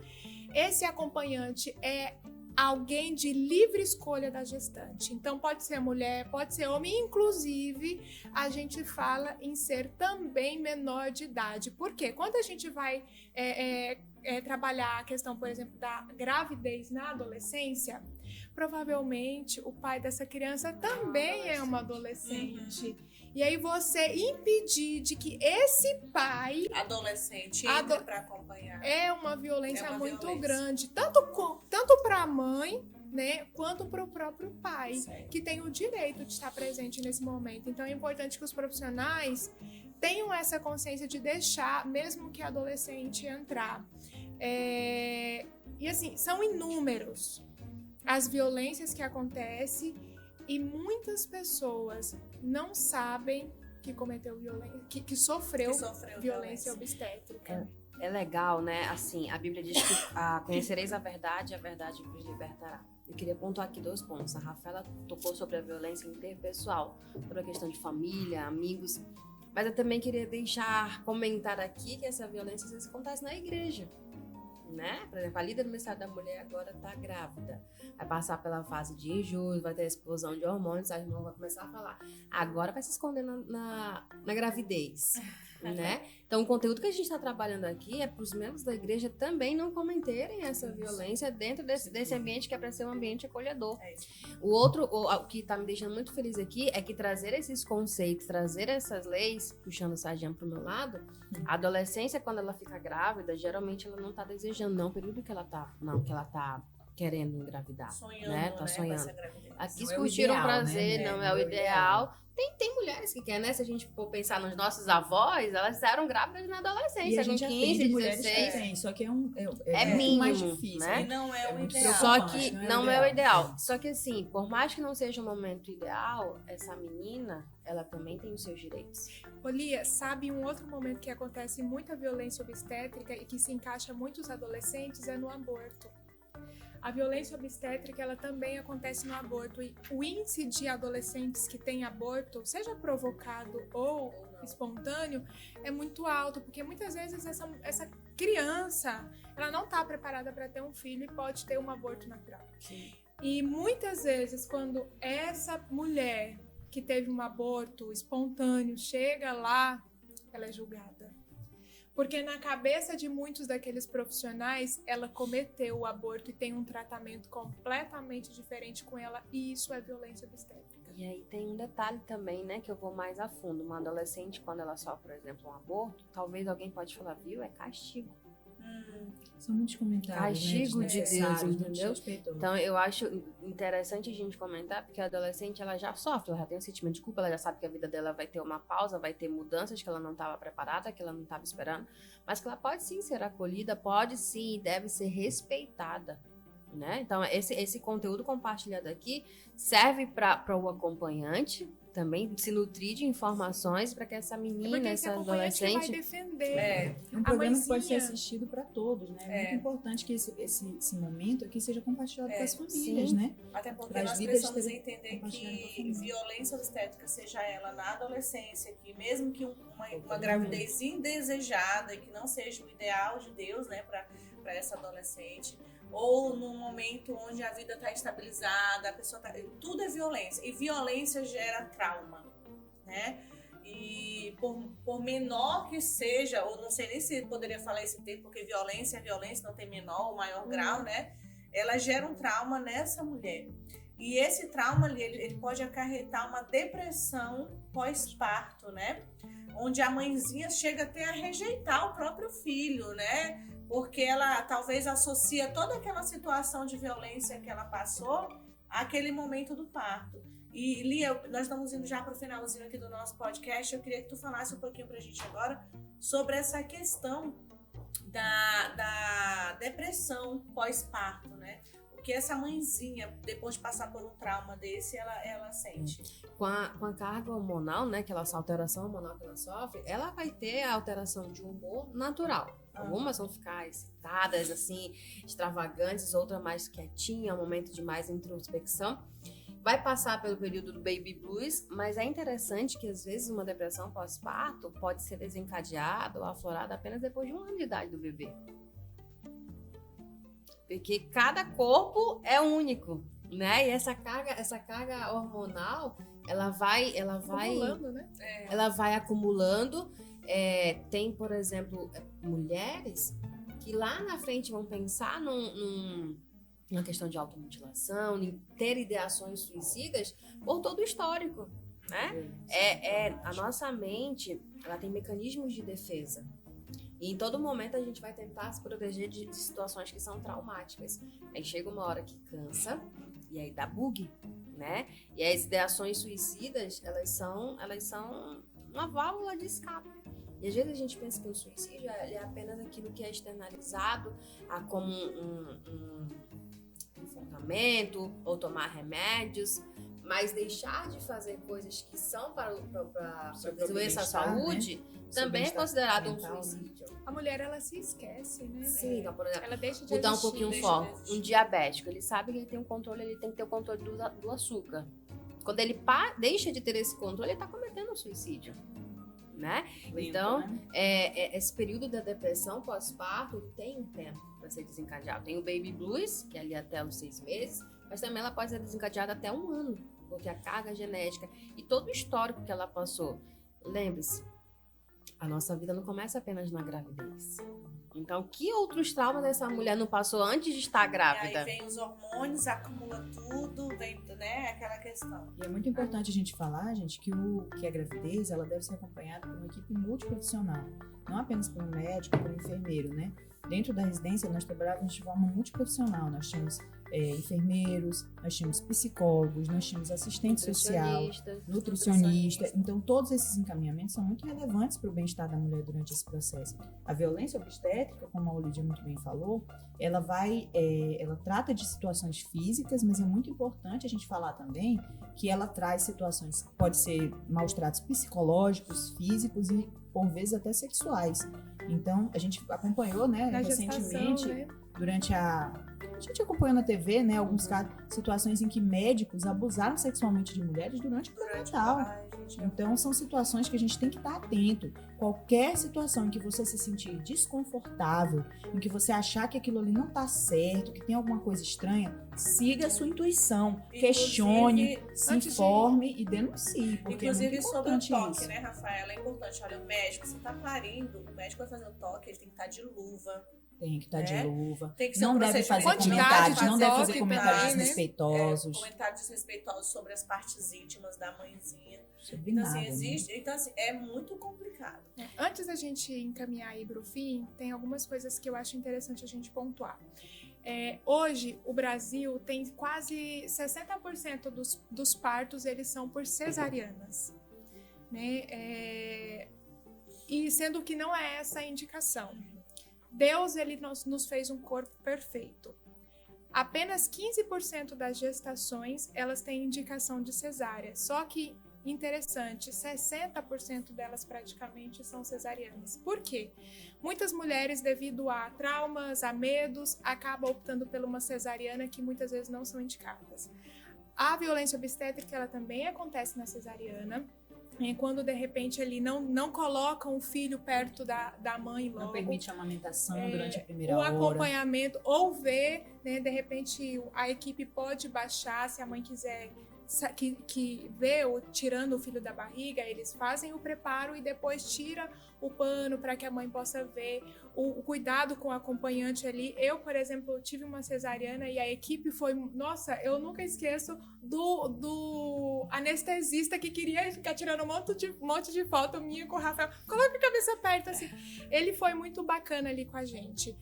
Esse acompanhante é alguém de livre escolha da gestante. Então, pode ser mulher, pode ser homem, inclusive, a gente fala em ser também menor de idade. Por quê? Quando a gente vai trabalhar a questão, por exemplo, da gravidez na adolescência, provavelmente o pai dessa criança também é uma adolescente. E aí você impedir de que esse pai Adolescente entra para acompanhar. é uma violência É uma muito violência. grande, tanto para a mãe, né, quanto para o próprio pai, Certo. que tem o direito de estar presente nesse momento. Então é importante que os profissionais tenham essa consciência de deixar, mesmo que adolescente, entrar. E assim, são inúmeros as violências que acontecem e muitas pessoas não sabem que cometeu violência, que sofreu violência obstétrica. É legal, né? Assim, a Bíblia diz que conhecereis a verdade vos libertará. Eu queria pontuar aqui 2 pontos. A Rafaela tocou sobre a violência interpessoal, sobre a questão de família, amigos. Mas eu também queria comentar aqui que essa violência às vezes acontece na igreja. Né? Por exemplo, a líder do Ministério da Mulher agora tá grávida. Vai passar pela fase de enjoo, vai ter a explosão de hormônios, a irmã vai começar a falar. Agora vai se esconder na gravidez. Né? Então, o conteúdo que a gente está trabalhando aqui é para os membros da igreja também não cometerem essa violência dentro desse ambiente que é para ser um ambiente acolhedor. O que está me deixando muito feliz aqui é que trazer esses conceitos, trazer essas leis, puxando o Sargento para o meu lado, a adolescência, quando ela fica grávida, geralmente ela não está desejando, não, o período que ela tá querendo engravidar. Sonhando, né? Tá com sonhando. essa gravidez. Aqui Não é o curtiram ideal, prazer, né? não é o ideal. Tem mulheres que querem, né? Se a gente for pensar nos nossos avós, elas eram grávidas na E adolescência, a com gente 15, atende mulheres que 16. têm, só que é É muito mais mínimo, difícil. né? E não é o muito ideal. Só preocupante, que não é o ideal. ideal. Só que assim, por mais que não seja o momento ideal, essa menina, ela também tem os seus direitos. Olia, sabe um outro momento que acontece muita violência obstétrica e que se encaixa muitos adolescentes é no aborto. A violência obstétrica, ela também acontece no aborto. E o índice de adolescentes que têm aborto, seja provocado ou espontâneo, é muito alto, porque muitas vezes essa criança, ela não está preparada para ter um filho e pode ter um aborto natural. Sim. E muitas vezes, quando essa mulher que teve um aborto espontâneo chega lá, ela é julgada. Porque na cabeça de muitos daqueles profissionais, ela cometeu o aborto e tem um tratamento completamente diferente com ela, e isso é violência obstétrica. E aí tem um detalhe também, né, que eu vou mais a fundo. Uma adolescente, quando ela sofre, por exemplo, um aborto, talvez alguém pode falar, viu, é castigo. São muitos comentários, Castigo né, de Deus, desnecessários, entendeu? desrespeitosos. Então, eu acho interessante a gente comentar, porque a adolescente, ela já sofre, ela já tem um sentimento de culpa, ela já sabe que a vida dela vai ter uma pausa, vai ter mudanças que ela não estava preparada, que ela não estava esperando, mas que ela pode sim ser acolhida, pode sim e deve ser respeitada, né? Então, esse conteúdo compartilhado aqui serve para o acompanhante também se nutrir de informações para que essa menina, Porque essa esse acompanhante que vai adolescente... defender. É um A programa que pode ser mãezinha. assistido para todos, né? É muito importante que esse momento aqui seja compartilhado com as famílias, sim. né? Até porque Para as nós vidas precisamos terem entender compartilhado com a que família. violência obstétrica, seja ela na adolescência, que mesmo que uma gravidez indesejada e que não seja o ideal de Deus, né, para essa adolescente, ou num momento onde a vida está estabilizada, a pessoa tá, tudo é violência, e violência gera trauma, né? E por menor que seja, ou não sei nem se poderia falar esse termo, porque violência é violência, não tem menor ou maior grau, né? Ela gera um trauma nessa mulher. E esse trauma ali, ele pode acarretar uma depressão pós-parto, né? Onde a mãezinha chega até a rejeitar o próprio filho, né? Porque ela talvez associa toda aquela situação de violência que ela passou àquele momento do parto. E Lia, nós estamos indo já para o finalzinho aqui do nosso podcast. Eu queria que tu falasse um pouquinho para a gente agora sobre essa questão da depressão pós-parto, né? O que essa mãezinha, depois de passar por um trauma desse, ela sente. Com a carga hormonal, né, essa alteração hormonal que ela sofre, ela vai ter a alteração de humor natural. Algumas vão ficar excitadas, assim, extravagantes, outras mais quietinhas, um momento de mais introspecção. Vai passar pelo período do baby blues, mas é interessante que às vezes uma depressão pós-parto pode ser desencadeada ou aflorada apenas depois de 1 ano de idade do bebê. Porque cada corpo é único, né? E essa carga hormonal, ela vai Acumulando, né? ela vai acumulando. Tem, por exemplo, mulheres que lá na frente vão pensar numa questão de automutilação, em ter ideações suicidas por todo o histórico, né? A nossa mente, ela tem mecanismos de defesa. E em todo momento a gente vai tentar se proteger de situações que são traumáticas. Aí chega uma hora que cansa e aí dá bug, né? E as ideações suicidas, elas são uma válvula de escape. E às vezes a gente pensa que o suicídio é apenas aquilo que é externalizado como um enforcamento ou tomar remédios, mas deixar de fazer coisas que são para doença à saúde, né? Também é considerado um suicídio. A mulher, ela se esquece, né? Sim, então, por exemplo, Ela deixa de mudar um existir. pouquinho o foco. Um diabético, ele sabe que ele tem um controle, ele tem que ter o controle do açúcar. Quando ele deixa de ter esse controle, ele está cometendo um suicídio, né? Então, esse período da depressão pós-parto tem um tempo para ser desencadeado. Tem o baby blues, que é ali até os 6 meses, mas também ela pode ser desencadeada até 1 ano, porque a carga genética e todo o histórico que ela passou. Lembre-se, a nossa vida não começa apenas na gravidez. Então, que outros traumas essa mulher não passou antes de estar grávida? E aí vem os hormônios, acumula tudo, vem, né, aquela questão. E é muito importante a gente falar, gente, que a gravidez, ela deve ser acompanhada por uma equipe multiprofissional. Não apenas por um médico, por um enfermeiro, né? Dentro da residência, nós trabalhávamos de forma multiprofissional. Nós tínhamos enfermeiros, nós tínhamos psicólogos, nós tínhamos assistente social, nutricionista. Então, todos esses encaminhamentos são muito relevantes para o bem-estar da mulher durante esse processo. A violência obstétrica, como a Olídia muito bem falou, ela trata de situações físicas, mas é muito importante a gente falar também que ela traz situações, pode ser maus tratos psicológicos, físicos e, por vezes, até sexuais. Então, a gente acompanhou, né, Na recentemente... gestação, né? durante a gente acompanhou na TV, né, alguns casos, situações em que médicos abusaram sexualmente de mulheres durante o pré-natal. Então, são situações que a gente tem que estar atento. Qualquer situação em que você se sentir desconfortável, em que você achar que aquilo ali não está certo, que tem alguma coisa estranha, siga a sua intuição, questione, se informe e denuncie. Porque inclusive, é muito sobre o toque, isso. né, Rafaela? É importante. Olha, o médico, você está parindo, o médico vai fazer o toque, ele tem que estar de luva. Tem que estar de luva. Tem que ser não um deve fazer procedimento comentários, não deve fazer toque comentários também, né? desrespeitosos. Comentários desrespeitosos sobre as partes íntimas da mãezinha. Sobre Então, nada, assim, né? existe. Então, assim, é muito complicado. Antes da gente encaminhar aí para o fim, tem algumas coisas que eu acho interessante a gente pontuar. Hoje, o Brasil tem quase 60% dos partos, eles são por cesarianas, né? E sendo que não é essa a indicação. Deus, ele nos fez um corpo perfeito. Apenas 15% das gestações, elas têm indicação de cesárea. Só que, interessante, 60% delas praticamente são cesarianas. Por quê? Muitas mulheres, devido a traumas, a medos, acabam optando por uma cesariana que muitas vezes não são indicadas. A violência obstétrica, ela também acontece na cesariana. Quando, de repente, ele não colocam o filho perto da mãe logo. Não permite a amamentação durante a primeira hora. O acompanhamento, ou ver, né, de repente, a equipe pode baixar, se a mãe quiser que vê tirando o filho da barriga, eles fazem o preparo e depois tira o pano para que a mãe possa ver o cuidado com o acompanhante ali. Eu, por exemplo, tive uma cesariana e a equipe foi... Nossa, eu nunca esqueço do anestesista que queria ficar tirando um monte de foto minha com o Rafael. Coloca a cabeça perto, assim. Ele foi muito bacana ali com a gente.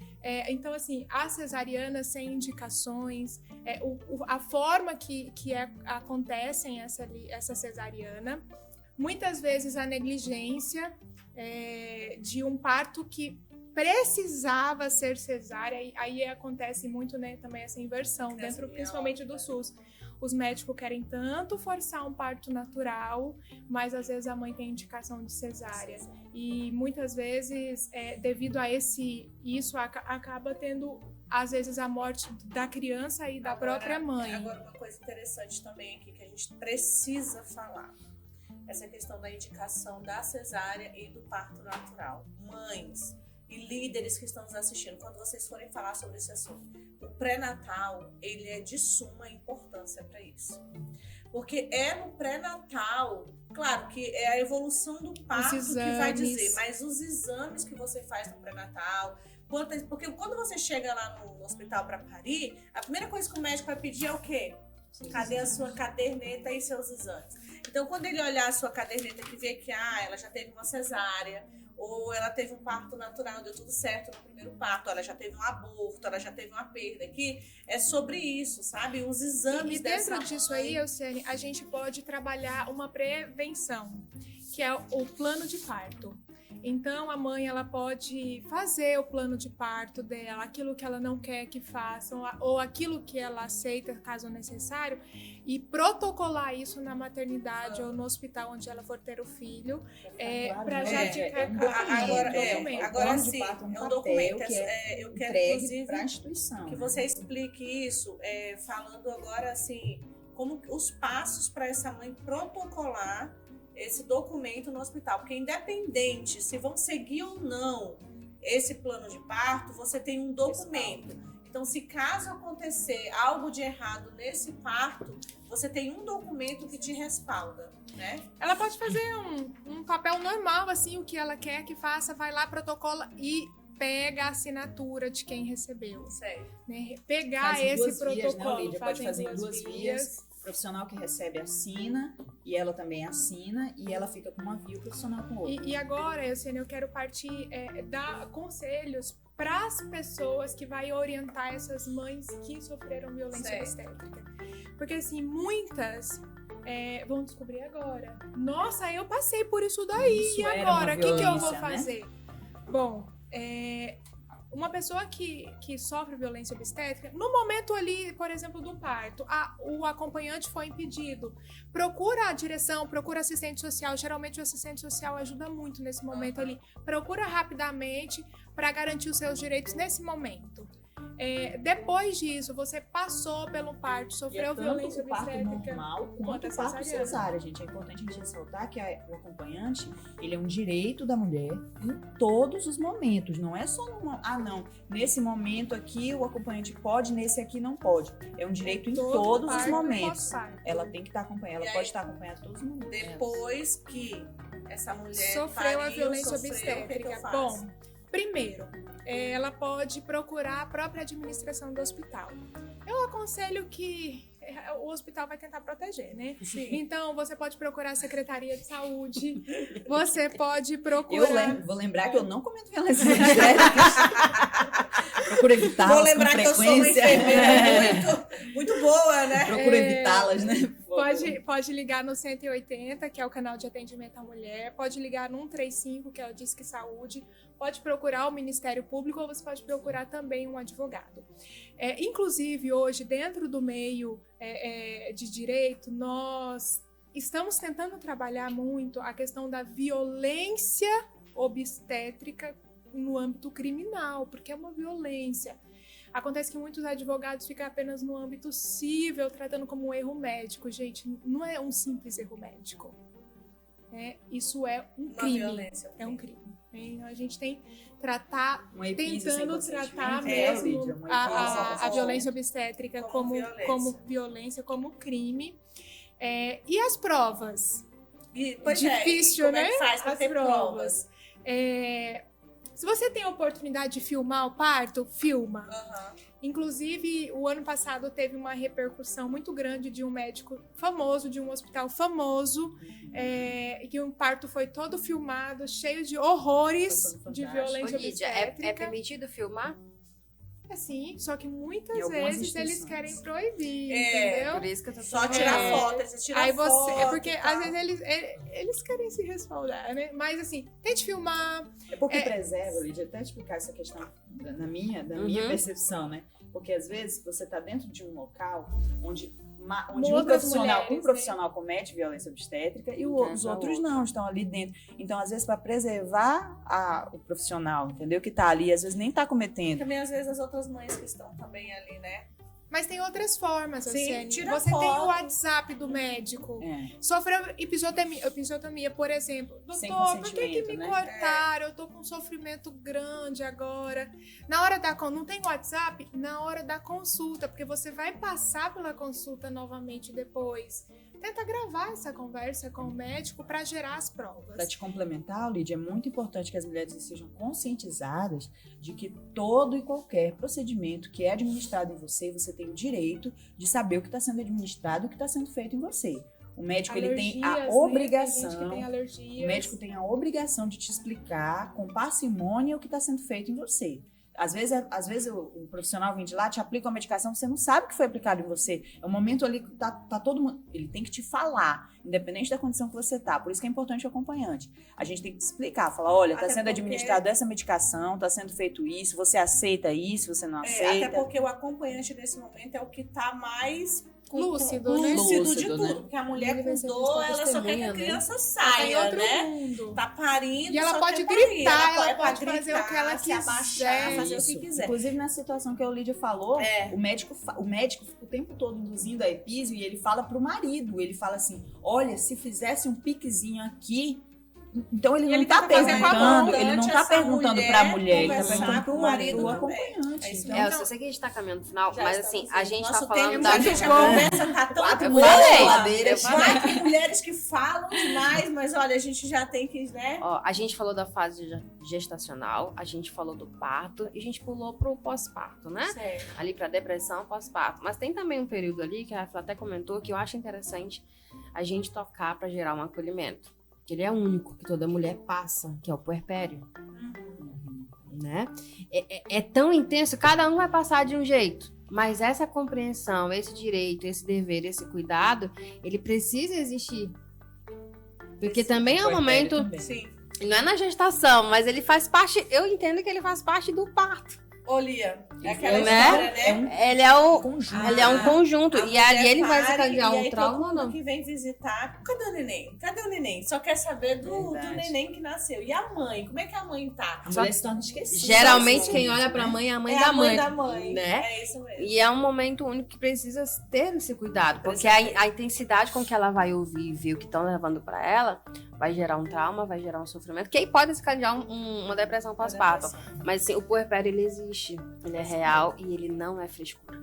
Então, assim, a cesariana sem indicações, a forma que acontecem essa cesariana, muitas vezes a negligência de um parto que precisava ser cesárea, aí acontece muito, né, também essa inversão, dentro principalmente do SUS. Os médicos querem tanto forçar um parto natural, mas às vezes a mãe tem indicação de cesárea. E muitas vezes, devido a isso acaba tendo, às vezes, a morte da criança e da própria mãe. Agora, uma coisa interessante também aqui que a gente precisa falar. Essa questão da indicação da cesárea e do parto natural. Mães e líderes que estão nos assistindo, quando vocês forem falar sobre esse assunto, o pré-natal, ele é de suma importância para isso. Porque é no pré-natal, claro que é a evolução do parto que vai dizer, mas os exames que você faz no pré-natal, porque quando você chega lá no hospital para parir, a primeira coisa que o médico vai pedir é o quê? Cadê a sua caderneta e seus exames? Então, quando ele olhar a sua caderneta e ver que ela já teve uma cesárea, ou ela teve um parto natural, deu tudo certo no primeiro parto, ela já teve um aborto, ela já teve uma perda aqui, é sobre isso, sabe? Os exames dessa mãe. E dentro disso aí, Elciane, a gente pode trabalhar uma prevenção, que é o plano de parto. Então, a mãe, ela pode fazer o plano de parto dela, aquilo que ela não quer que façam, ou aquilo que ela aceita, caso necessário, e protocolar isso na maternidade ou no hospital onde ela for ter o filho, para já ficar Agora sim, é um documento. Eu quero, inclusive, para a instituição, que você explique isso, falando agora, assim, como os passos para essa mãe protocolar esse documento no hospital, porque independente se vão seguir ou não esse plano de parto, você tem um documento. Então, se caso acontecer algo de errado nesse parto, você tem um documento que te respalda, né? Ela pode fazer um papel normal, assim, o que ela quer que faça, vai lá, protocola e pega a assinatura de quem recebeu. Certo. Né? Pegar esse protocolo. Vias, né, pode fazer em duas vias. O profissional que recebe assina, e ela também assina, e ela fica com uma via, o profissional com outra. E agora, eu quero partir, dar conselhos para as pessoas que vai orientar essas mães que sofreram violência obstétrica. Porque, assim, muitas vão descobrir agora. Nossa, eu passei por isso daí, Isso e agora? O que eu vou né? fazer? Bom, uma pessoa que sofre violência obstétrica, no momento ali, por exemplo, do parto, o acompanhante foi impedido, procura a direção, procura assistente social. Geralmente o assistente social ajuda muito nesse momento ali. Procura rapidamente para garantir os seus direitos nesse momento. Depois disso, você passou pelo parto, sofreu violência o parto obstétrica. normal quanto quanto a o parto cesariana. cesárea, gente. É importante a gente ressaltar que o acompanhante, ele é um direito da mulher em todos os momentos. Não é só não, nesse momento aqui o acompanhante pode, nesse aqui não pode. É um direito em todos os parto e momentos. pós-parto. Ela tem que estar acompanhada, ela pode estar acompanhada todos os momentos. Depois que essa mulher Sofreu a violência o que que eu obstétrica. faço? Bom, primeiro, ela pode procurar a própria administração do hospital. Eu aconselho que o hospital vai tentar proteger, né? Sim. Então, você pode procurar a Secretaria de Saúde, você pode procurar... Vou lembrar que eu não comento violências obstétricas. Procuro evitá-las Vou lembrar com que eu sou uma frequência. enfermeira muito boa, né? Procuro evitá-las, né? Pode ligar no 180, que é o canal de atendimento à mulher. Pode ligar no 135, que é o Disque Saúde. Pode procurar o Ministério Público ou você pode procurar também um advogado. Inclusive, hoje, dentro do meio de direito, nós estamos tentando trabalhar muito a questão da violência obstétrica no âmbito criminal, porque é uma violência. Acontece que muitos advogados ficam apenas no âmbito civil, tratando como um erro médico. Gente, não é um simples erro médico. Isso é um crime. Violência. É um crime. Então, a gente tem tratar, Um epísio sem tentando tratar consentimento, mesmo Lídia, um a violência obstétrica Como como violência, como crime. E as provas? Difícil, como né? é que faz pra As ter provas. Se você tem a oportunidade de filmar o parto, filma. Aham. Inclusive, o ano passado teve uma repercussão muito grande de um médico famoso, de um hospital famoso, que o parto foi todo filmado, cheio de horrores de violência Lídia, obstétrica. é permitido filmar? Sim, só que Em muitas algumas vezes eles instituições. querem proibir, É, entendeu? Por isso que eu tô Só falando. tirar foto, eles tiram Aí foto. você, porque e às tal. vezes eles querem se respaldar, né? Mas assim, tente filmar. É porque preserva, Lídia, até explicar essa questão da minha percepção, né? Porque às vezes você está dentro de um local onde um Outras profissional, mulheres, comete violência obstétrica e Entendo, os outros outra. não, estão ali dentro. Então, às vezes, para preservar o profissional, entendeu? Que está ali, às vezes nem está cometendo. Também, às vezes, as outras mães que estão também ali, né? Mas tem outras formas, Sim, Luciane. tira Você tem foto. o WhatsApp do médico. Sofreu episiotomia, por exemplo. Sem Doutor, por que consentimento, me né? cortaram? Eu tô com um sofrimento grande agora. Na hora da não tem WhatsApp? Na hora da consulta, porque você vai passar pela consulta novamente depois. Tenta gravar essa conversa com o médico para gerar as provas. Para te complementar, Lídia, é muito importante que as mulheres sejam conscientizadas de que todo e qualquer procedimento que é administrado em você, você tem o direito de saber o que está sendo administrado e o que está sendo feito em você. O médico ele tem a Alergias, obrigação, né? Tem gente que tem alergias. o médico tem a obrigação de te explicar com parcimônia o que está sendo feito em você. Às vezes o profissional vem de lá, te aplica uma medicação, você não sabe o que foi aplicado em você. É um momento ali que tá todo mundo. Ele tem que te falar, independente da condição que você tá. Por isso que é importante o acompanhante. A gente tem que te explicar, falar: olha, tá Até sendo porque- administrada essa medicação, tá sendo feito isso, você aceita isso, você não aceita. Até porque o acompanhante nesse momento é o que tá mais Lúcido, né? lúcido de Lúcido, tudo. né? Porque a mulher Ele vai ser com dor, vista ela só quer que a testemunha, né? criança Tá em saia, outro né? mundo. Tá parindo, E ela só pode quer parir. gritar, ela é pra pode fazer o que ela se abaixar, quiser. fazer o que Isso. quiser. Inclusive, nessa situação que a Lídia falou, É. o médico fica o tempo todo induzindo a epísio e ele fala pro marido, ele fala assim: olha, se fizesse um piquezinho aqui. Então ele E não ele tá tenta fazer com a perguntando, mão, ele não antes tá essa perguntando pra mulher, ele tá conversar perguntando com pro o marido marido, também. acompanhante. É isso Então, mesmo. Eu sei que a gente tá caminhando no final, Já mas estamos assim, a indo. gente Nosso tá falando tempo, da... gente, a conversa tá tão Quatro boa. geladeiras. Vai que mulheres que falam demais, mas olha, a gente já tem que, né? Ó, a gente falou da fase gestacional, a gente falou do parto e a gente pulou pro pós-parto, né? Certo. Ali pra depressão, pós-parto. Mas tem também um período ali que a Rafa até comentou que eu acho interessante a gente tocar pra gerar um acolhimento. Que ele é único, que toda mulher passa, que é o puerpério, né? É tão intenso, cada um vai passar de um jeito. Mas essa compreensão, esse direito, esse dever, esse cuidado, ele precisa existir. Porque também é um momento, também. Sim. não é na gestação, mas ele faz parte, eu entendo que ele faz parte do parto. Ô, Lia, É aquela Né? história, né? Ele é um conjunto. Ele é um conjunto. A E mulher ali ele vai pare, desencadear e um aí trauma todo ou mundo não? que vem visitar, cadê o neném? Cadê o neném? Só quer saber do Verdade. neném que nasceu. E a mãe? Como é que a mãe tá? A mulher se torna esquecida. Geralmente Assim, quem olha né? pra mãe é a mãe É da a mãe mãe. da mãe. Né? É isso mesmo. E é um momento único que precisa ter esse cuidado. Porque Precisa ter. a intensidade com que ela vai ouvir e ver o que estão levando pra ela vai gerar um trauma, vai gerar um sofrimento, que aí pode desencadear uma depressão pós-parto. Mas assim, o puerpério, ele existe. Ele é real e ele não é frescura.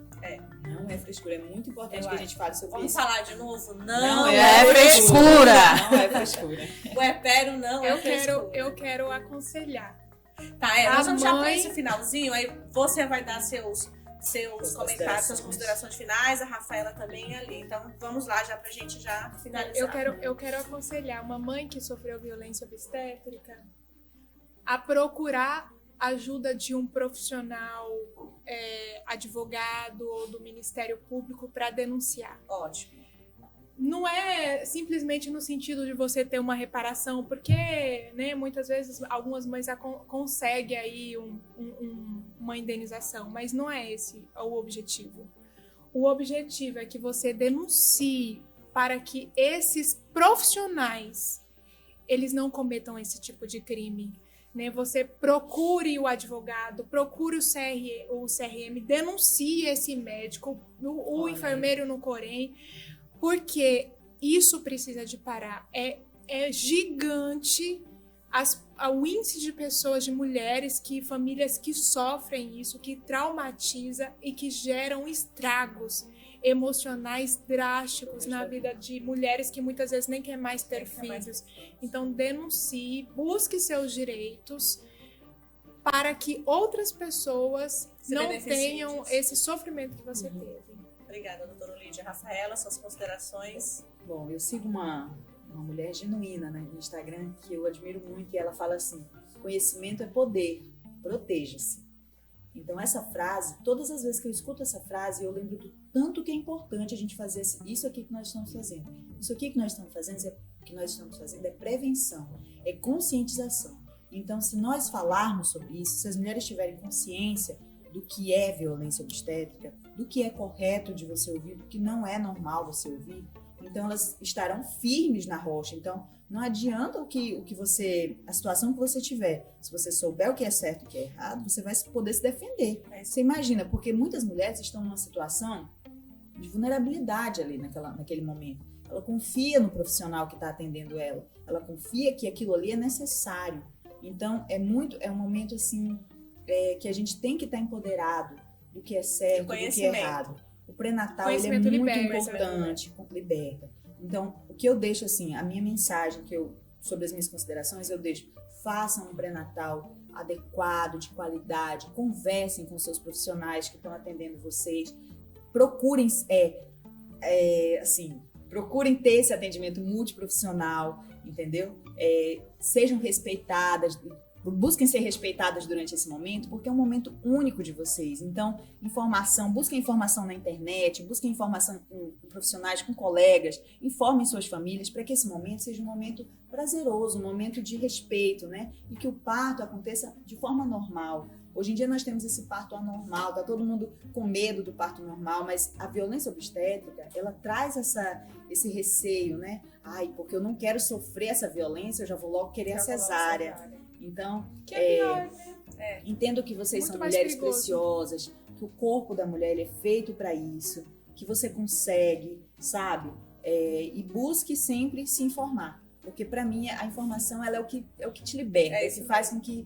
Não é frescura. É muito importante Eu que a gente fale sobre Vamos isso. falar de novo? Não Não, é frescura. Não é frescura. O puerpério não é frescura. Eu quero aconselhar. Tá, A nós vamos já pra mãe- esse finalzinho, aí você vai dar seus comentários, suas considerações finais, a Rafaela também ali. Então vamos lá já pra gente já finalizar. Eu quero aconselhar uma mãe que sofreu violência obstétrica a procurar ajuda de um profissional, advogado ou do Ministério Público para denunciar. Ótimo. Não é simplesmente no sentido de você ter uma reparação, porque, né, muitas vezes algumas mães conseguem aí uma indenização, mas não é esse o objetivo. O objetivo é que você denuncie para que esses profissionais eles não cometam esse tipo de crime. Né? Você procure o advogado, procure o CRM, denuncie esse médico, o enfermeiro no Corém, porque isso precisa de parar. É gigante o índice de pessoas, de mulheres, famílias que sofrem isso, que traumatiza e que geram estragos emocionais drásticos na vida de mulheres que muitas vezes nem quer mais ter filhos. Então denuncie, busque seus direitos para que outras pessoas não tenham esse sofrimento que você teve. Obrigada, doutora Lídia. Rafaela, suas considerações. Bom, eu sigo uma mulher genuína, né, no Instagram, que eu admiro muito, e ela fala assim: conhecimento é poder, proteja-se. Então essa frase, todas as vezes que eu escuto essa frase, eu lembro do tanto que é importante a gente fazer isso aqui que nós estamos fazendo. Isso aqui que nós estamos fazendo é prevenção, é conscientização. Então, se nós falarmos sobre isso, se as mulheres tiverem consciência do que é violência obstétrica, do que é correto de você ouvir, do que não é normal você ouvir, então elas estarão firmes na rocha. Então, não adianta a situação que você tiver. Se você souber o que é certo e o que é errado, você vai poder se defender. Você imagina, porque muitas mulheres estão numa situação de vulnerabilidade ali naquele momento. Ela confia no profissional que está atendendo ela. Ela confia que aquilo ali é necessário. Então, é um momento assim, que a gente tem que estar empoderado do que é certo, do que é errado. O pré-natal ele é muito importante, liberta. Então, o que eu deixo assim, a minha mensagem sobre as minhas considerações, eu deixo: façam um pré-natal adequado, de qualidade, conversem com seus profissionais que estão atendendo vocês, procurem procurem ter esse atendimento multiprofissional, entendeu? Sejam respeitadas, busquem ser respeitadas durante esse momento, porque é um momento único de vocês. Então, busquem informação na internet, busquem informação com profissionais, com colegas, informem suas famílias para que esse momento seja um momento prazeroso, um momento de respeito, né? E que o parto aconteça de forma normal. Hoje em dia nós temos esse parto anormal, tá todo mundo com medo do parto normal, mas a violência obstétrica, ela traz esse receio, né? Porque eu não quero sofrer essa violência, eu já vou logo querer a cesárea. Então, que é pior, né? Entendo que vocês Muito são mais mulheres perigoso. preciosas, que o corpo da mulher ele é feito para isso, que você consegue, sabe? E busque sempre se informar, porque para mim a informação ela é o que te liberta, é o que faz com que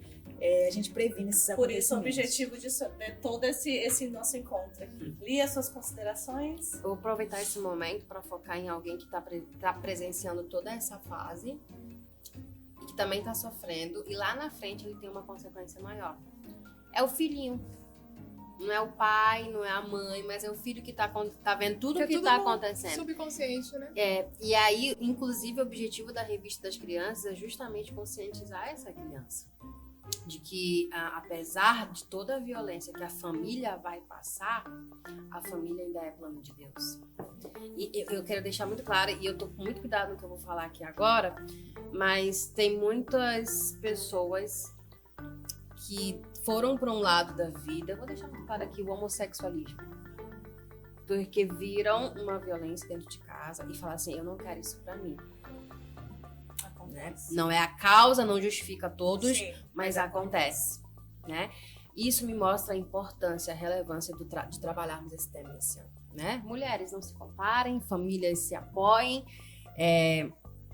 a gente previna esses Por isso, o acontecimentos. objetivo de todo esse nosso encontro aqui. Lia, suas considerações? Eu vou aproveitar esse momento para focar em alguém que tá presenciando toda essa fase e que também tá sofrendo, e lá na frente ele tem uma consequência maior. É o filhinho. Não é o pai, não é a mãe, mas é o filho que tá vendo tudo o que tá acontecendo. Subconsciente, né? E aí, inclusive, o objetivo da Revista das Crianças é justamente conscientizar essa criança de que, apesar de toda a violência que a família vai passar, a família ainda é plano de Deus. E eu quero deixar muito claro, e eu tô com muito cuidado no que eu vou falar aqui agora, mas tem muitas pessoas que foram para um lado da vida, vou deixar claro aqui o homossexualismo, porque viram uma violência dentro de casa e falaram assim, eu não quero isso para mim. Né? Não é a causa, não justifica todos, Sim. mas acontece, né? Isso me mostra a importância, a relevância de trabalharmos esse tema esse ano, né? Mulheres, não se comparem, famílias se apoiem,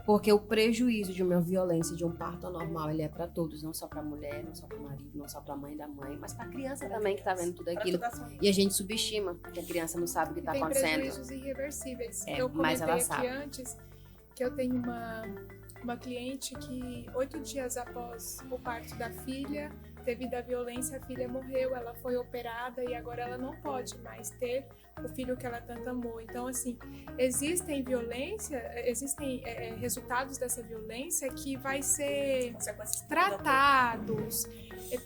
porque o prejuízo de uma violência, de um parto anormal, ele é para todos, não só para mulher, não só para marido, não só para mãe da mãe, mas para criança também que tá vendo tudo aquilo. E a gente subestima, que a criança não sabe o que tá acontecendo. Tem prejuízos irreversíveis. É, Eu mas comentei ela aqui sabe. antes que eu tenho uma cliente que 8 dias após o parto da filha, devido à violência, a filha morreu, ela foi operada e agora ela não pode mais ter o filho que ela tanto amou. Então, assim, existem resultados dessa violência que vai ser tratados,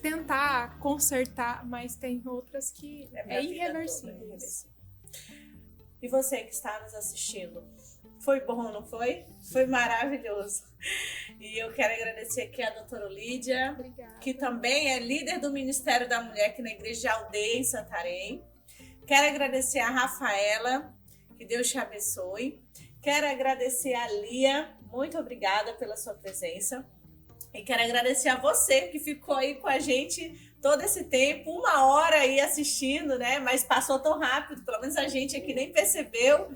tentar consertar, mas tem outras que é irreversível. E você que está nos assistindo, foi bom, não foi? Foi maravilhoso. E eu quero agradecer aqui a doutora Lídia, Obrigada. que também é líder do Ministério da Mulher aqui na Igreja de Aldeia, em Santarém. Quero agradecer a Rafaela, que Deus te abençoe. Quero agradecer a Lia, muito obrigada pela sua presença. E quero agradecer a você que ficou aí com a gente todo esse tempo, 1 hora aí assistindo, né? Mas passou tão rápido, pelo menos a gente aqui nem percebeu.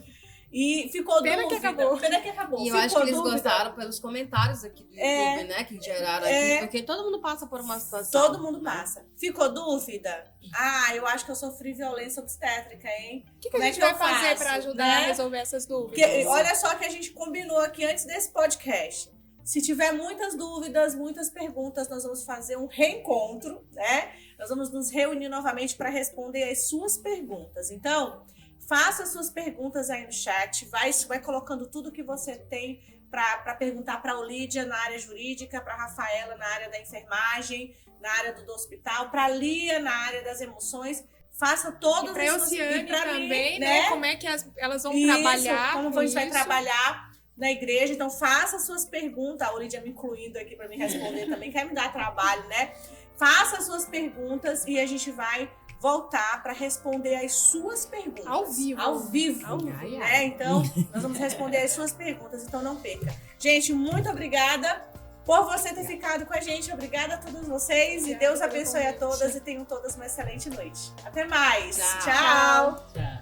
E ficou Pena dúvida. que acabou. Pena que acabou. E eu Ficou acho que eles dúvida. gostaram pelos comentários aqui do YouTube, né? Que geraram aqui, porque todo mundo passa por uma situação. Todo mundo passa. Ficou dúvida? Ah, eu acho que eu sofri violência obstétrica, hein? O que a Como é gente que eu vai fazer faço, para ajudar né? a resolver essas dúvidas? Porque, olha só que a gente combinou aqui antes desse podcast. Se tiver muitas dúvidas, muitas perguntas, nós vamos fazer um reencontro, né? Nós vamos nos reunir novamente para responder as suas perguntas. Então, faça suas perguntas aí no chat, vai colocando tudo que você tem para perguntar para a Olídia na área jurídica, para a Rafaela na área da enfermagem, na área do hospital, para a Lia na área das emoções. Faça todas E para a Oceane também, né? Como é que elas vão Isso, trabalhar como com a gente vai isso. trabalhar na igreja. Então, faça suas perguntas. A Olídia me incluindo aqui para me responder também, quer me dar trabalho, né? Faça suas perguntas e a gente vai voltar para responder as suas perguntas. Ao vivo. Ao vivo. Ao vivo. Né? Então, nós vamos responder as suas perguntas, então não perca. Gente, muito obrigada por você ter ficado com a gente. Obrigada a todos vocês. E Deus abençoe a todas e tenham todas uma excelente noite. Até mais. Tchau. Tchau. Tchau.